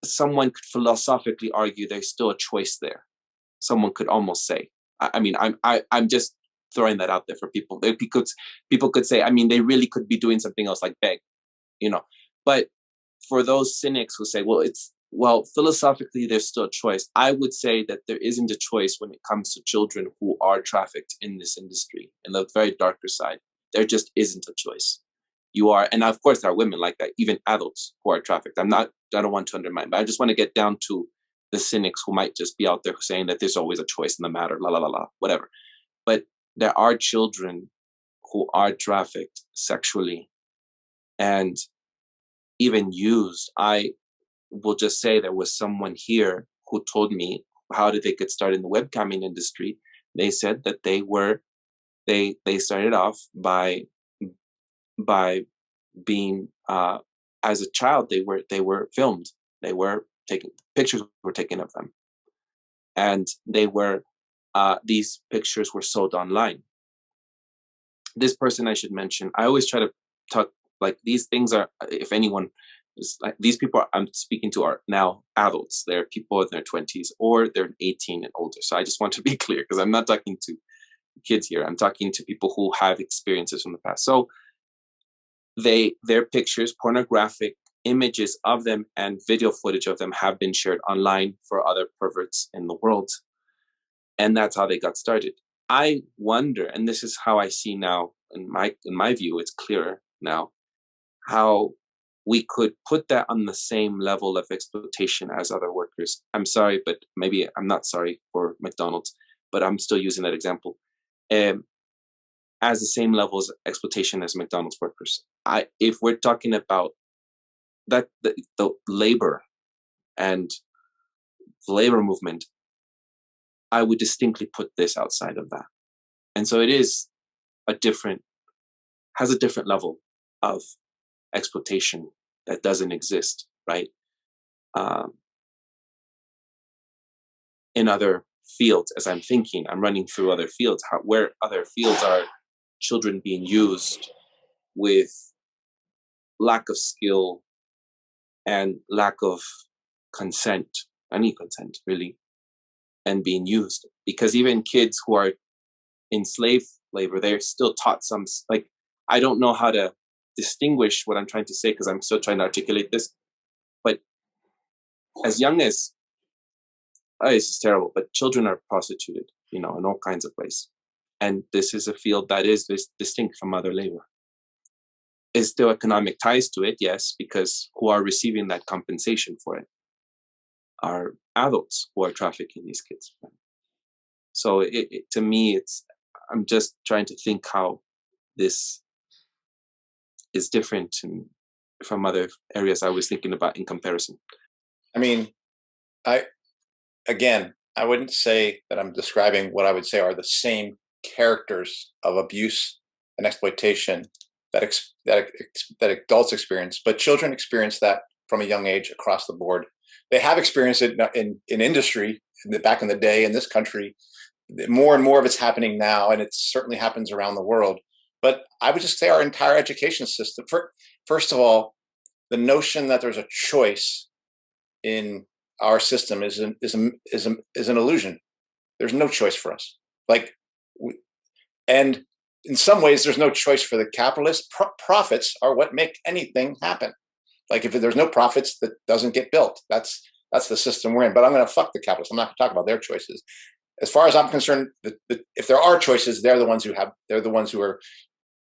someone could philosophically argue there's still a choice there. Someone could almost say, I'm just throwing that out there for people. People could say, they really could be doing something else like beg, But for those cynics who say, philosophically, there's still a choice. I would say that there isn't a choice when it comes to children who are trafficked in this industry. In the very darker side, there just isn't a choice. You are, and of course there are women like that, even adults who are trafficked. I don't want to undermine, but I just want to get down to the cynics who might just be out there saying that there's always a choice in the matter, whatever. But there are children who are trafficked sexually and even used. I will just say there was someone here who told me how did they get started in the webcamming industry. They said that they started off by being as a child they were filmed. They were pictures were taken of them, and they were these pictures were sold online. This person I should mention, I always try to talk like these things are, if anyone is like, these people I'm speaking to are now adults. They're people in their 20s or they're 18 and older. So I just want to be clear because I'm not talking to kids here. I'm talking to people who have experiences from the past. So their pictures, pornographic images of them and video footage of them have been shared online for other perverts in the world. And that's how they got started. I wonder, and this is how I see now, in my view, it's clearer now, how we could put that on the same level of exploitation as other workers. I'm sorry, but maybe I'm not sorry for McDonald's, but I'm still using that example. As the same level of exploitation as McDonald's workers. If we're talking about that, the labor and the labor movement, I would distinctly put this outside of that. And so it is has a different level of exploitation that doesn't exist, right? In other fields, as I'm thinking, I'm running through other fields, where other fields are children being used with lack of skill and lack of consent, any consent really, and being used. Because even kids who are in slave labor, they're still taught some, like, I don't know how to distinguish what I'm trying to say because I'm still trying to articulate this. But as young as, this is terrible, but children are prostituted, in all kinds of ways. And this is a field that is distinct from other labor. Is there economic ties to it? Yes, because who are receiving that compensation for it are adults who are trafficking these kids. So to me, I'm just trying to think how this is different from other areas I was thinking about in comparison. I mean, I wouldn't say that I'm describing what I would say are the same characters of abuse and exploitation that adults experience, but children experience that from a young age across the board. They have experienced it in industry back in the day in this country. More and more of it's happening now, and it certainly happens around the world. But I would just say our entire education system. First of all, the notion that there's a choice in our system is an illusion. There's no choice for us. And in some ways, there's no choice for the capitalists. Profits are what make anything happen. Like if there's no profits, that doesn't get built. That's the system we're in. But I'm going to fuck the capitalists. I'm not going to talk about their choices. As far as I'm concerned, if there are choices, they're the ones who are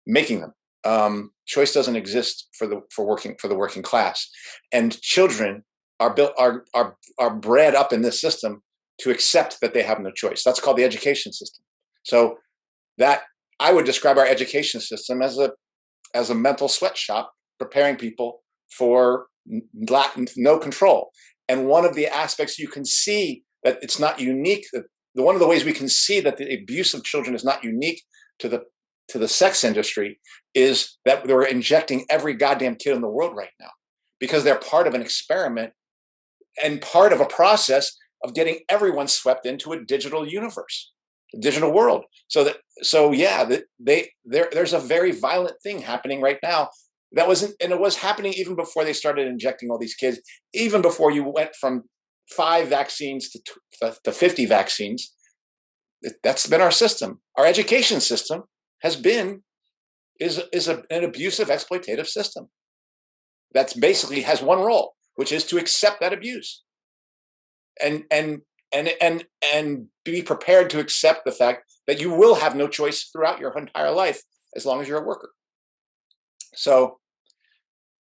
making them. Choice doesn't exist for the working class, and children are bred up in this system to accept that they have no choice. That's called the education system. So that I would describe our education system as a mental sweatshop, preparing people for no control. And one of the aspects you can see that it's not unique. One of the ways we can see that the abuse of children is not unique to the sex industry is that they're injecting every goddamn kid in the world right now because they're part of an experiment and part of a process of getting everyone swept into a digital universe, a digital world. There's a very violent thing happening right now. It was happening even before they started injecting all these kids, even before you went from 5 vaccines to 50 vaccines. That's been our system. Our education system is an abusive, exploitative system. That's basically has one role, which is to accept that abuse, and be prepared to accept the fact that you will have no choice throughout your entire life as long as you're a worker. So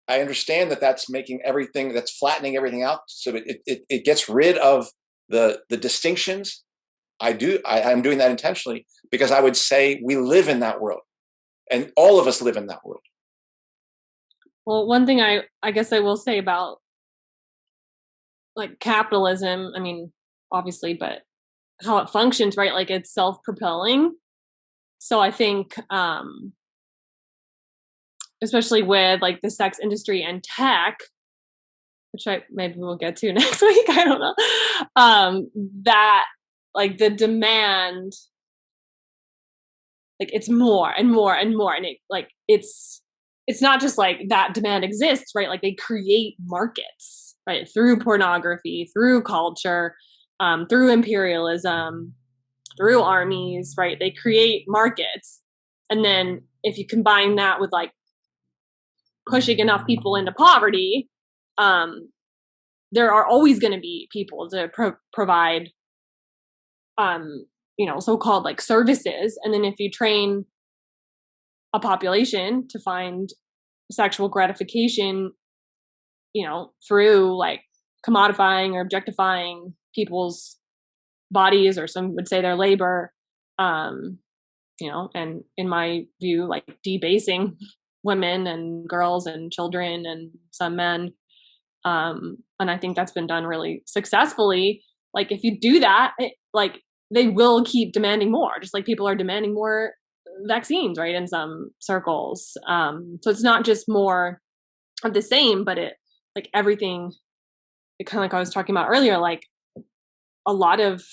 I understand that's flattening everything out. So it gets rid of the distinctions. I'm doing that intentionally because I would say we live in that world, and all of us live in that world. Well, one thing I guess I will say about like capitalism, I mean, obviously, but how it functions, right? Like it's self-propelling. So I think, especially with like the sex industry and tech, which maybe we'll get to next week, I don't know, that like the demand, like it's more and more and more, and it's not just like that demand exists, right? Like they create markets, right? Through pornography, through culture, through imperialism, through armies, right? They create markets. And then if you combine that with like pushing enough people into poverty, there are always going to be people to provide, so-called like services. And then if you train a population to find sexual gratification, through like commodifying or objectifying people's bodies, or some would say their labor, and in my view, like debasing women and girls and children and some men. And I think that's been done really successfully. Like if you do that, they will keep demanding more, just like people are demanding more vaccines, right? In some circles. So it's not just more of the same, but everything, kind of like I was talking about earlier, like a lot of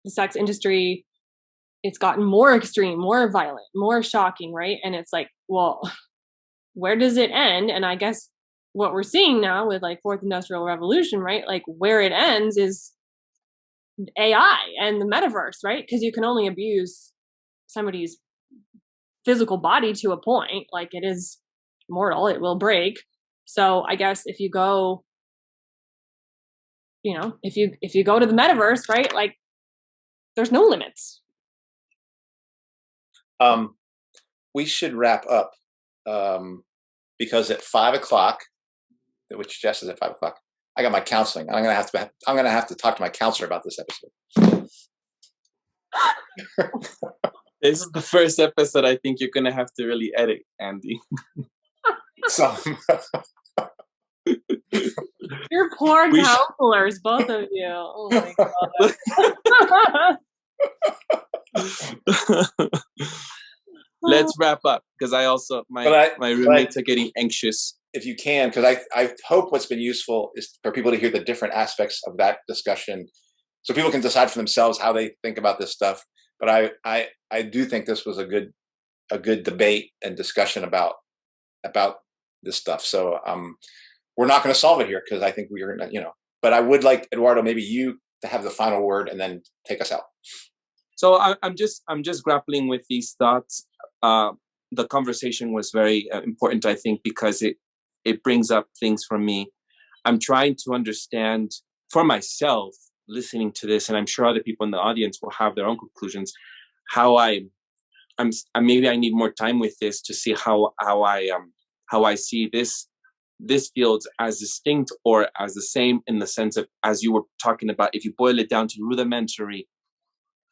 the sex industry, it's gotten more extreme, more violent, more shocking, right? And it's like, well, where does it end? And I guess what we're seeing now with like fourth industrial revolution, right? Like where it ends is AI and the metaverse, right? Because you can only abuse somebody's physical body to a point. Like it is mortal, it will break. So I guess if you go, if you go to the metaverse, right? Like there's no limits. We should wrap up because at 5:00, which Jess is at 5:00, I got my counseling. I'm gonna have to talk to my counselor about this episode. This is the first episode I think you're gonna have to really edit, Andy. So You're poor counselors, both of you. Oh my god. Let's wrap up because I also my roommates are getting anxious. If you can, because I hope what's been useful is for people to hear the different aspects of that discussion, so people can decide for themselves how they think about this stuff. But I do think this was a good debate and discussion about this stuff. So we're not going to solve it here because I think we're going to, but I would like, Eduardo, maybe you to have the final word and then take us out. So I'm just grappling with these thoughts. The conversation was very important, I think, because it brings up things for me. I'm trying to understand for myself, listening to this, and I'm sure other people in the audience will have their own conclusions, how maybe I need more time with this to see how I see this field as distinct or as the same, in the sense of, as you were talking about, if you boil it down to rudimentary,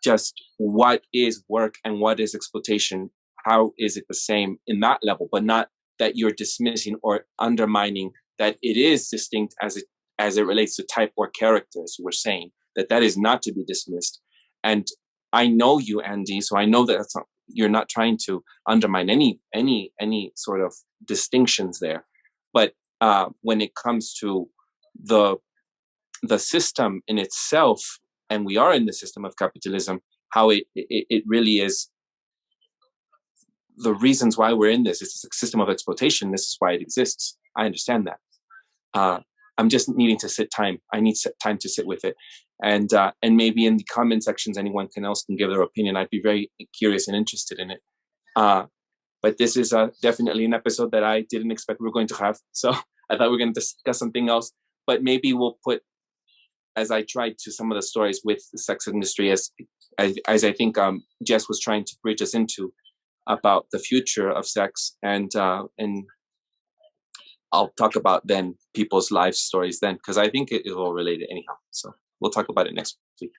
just what is work and what is exploitation, how is it the same in that level, but not that you're dismissing or undermining that it is distinct as it relates to type or character, as you were saying, that is not to be dismissed. And I know you, Andy, so I know that you're not trying to undermine any sort of distinctions there. But when it comes to the system in itself, and we are in the system of capitalism, how it really is the reasons why we're in this. It's a system of exploitation. This is why it exists. I understand that. I'm just needing to I need time to sit with it. And maybe in the comment sections, anyone else can give their opinion. I'd be very curious and interested in it. But this is definitely an episode that I didn't expect we were going to have. So I thought we were going to discuss something else. But maybe we'll put, as I tried to some of the stories with the sex industry, as I think Jess was trying to bridge us into, about the future of sex, and I'll talk about then people's life stories then, because I think it is all related anyhow. So we'll talk about it next week.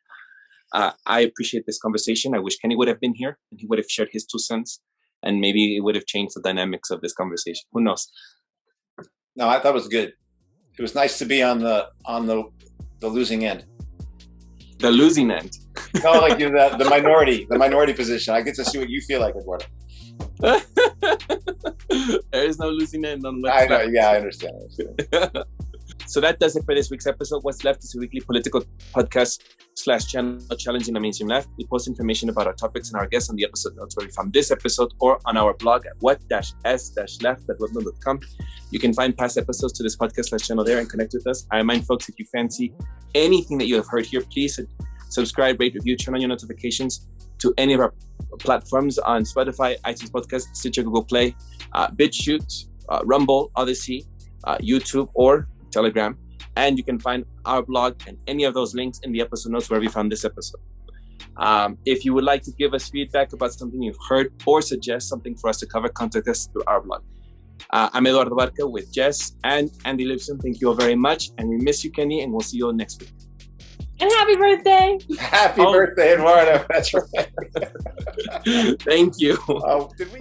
I appreciate this conversation. I wish Kenny would have been here and he would have shared his 2 cents, and maybe it would have changed the dynamics of this conversation. Who knows? No, I thought it was good. It was nice to be on the losing end. The losing end. No, like the minority position. I get to see what you feel like, Eduardo. There is no losing end on I know, yeah, I understand. So that does it for this week's episode. What's Left is a weekly political podcast / channel challenging the mainstream left. We post information about our topics and our guests on the episode notes where we found this episode, or on our blog at what-s-left.webnode.com. You can find past episodes to this podcast / channel there and connect with us. I remind folks, if you fancy anything that you have heard here, please subscribe, rate, review, turn on your notifications to any of our platforms on Spotify, iTunes Podcast, Stitcher, Google Play, BitChute, Rumble, Odyssey, YouTube, or Telegram. And you can find our blog and any of those links in the episode notes where we found this episode. If you would like to give us feedback about something you've heard or suggest something for us to cover, contact us through our blog. I'm Eduardo Barca with Jess and Andy Lipson. Thank you all very much. And we miss you, Kenny, and we'll see you all next week. And happy birthday. Happy birthday, Eduardo. That's right. Thank you. Did we?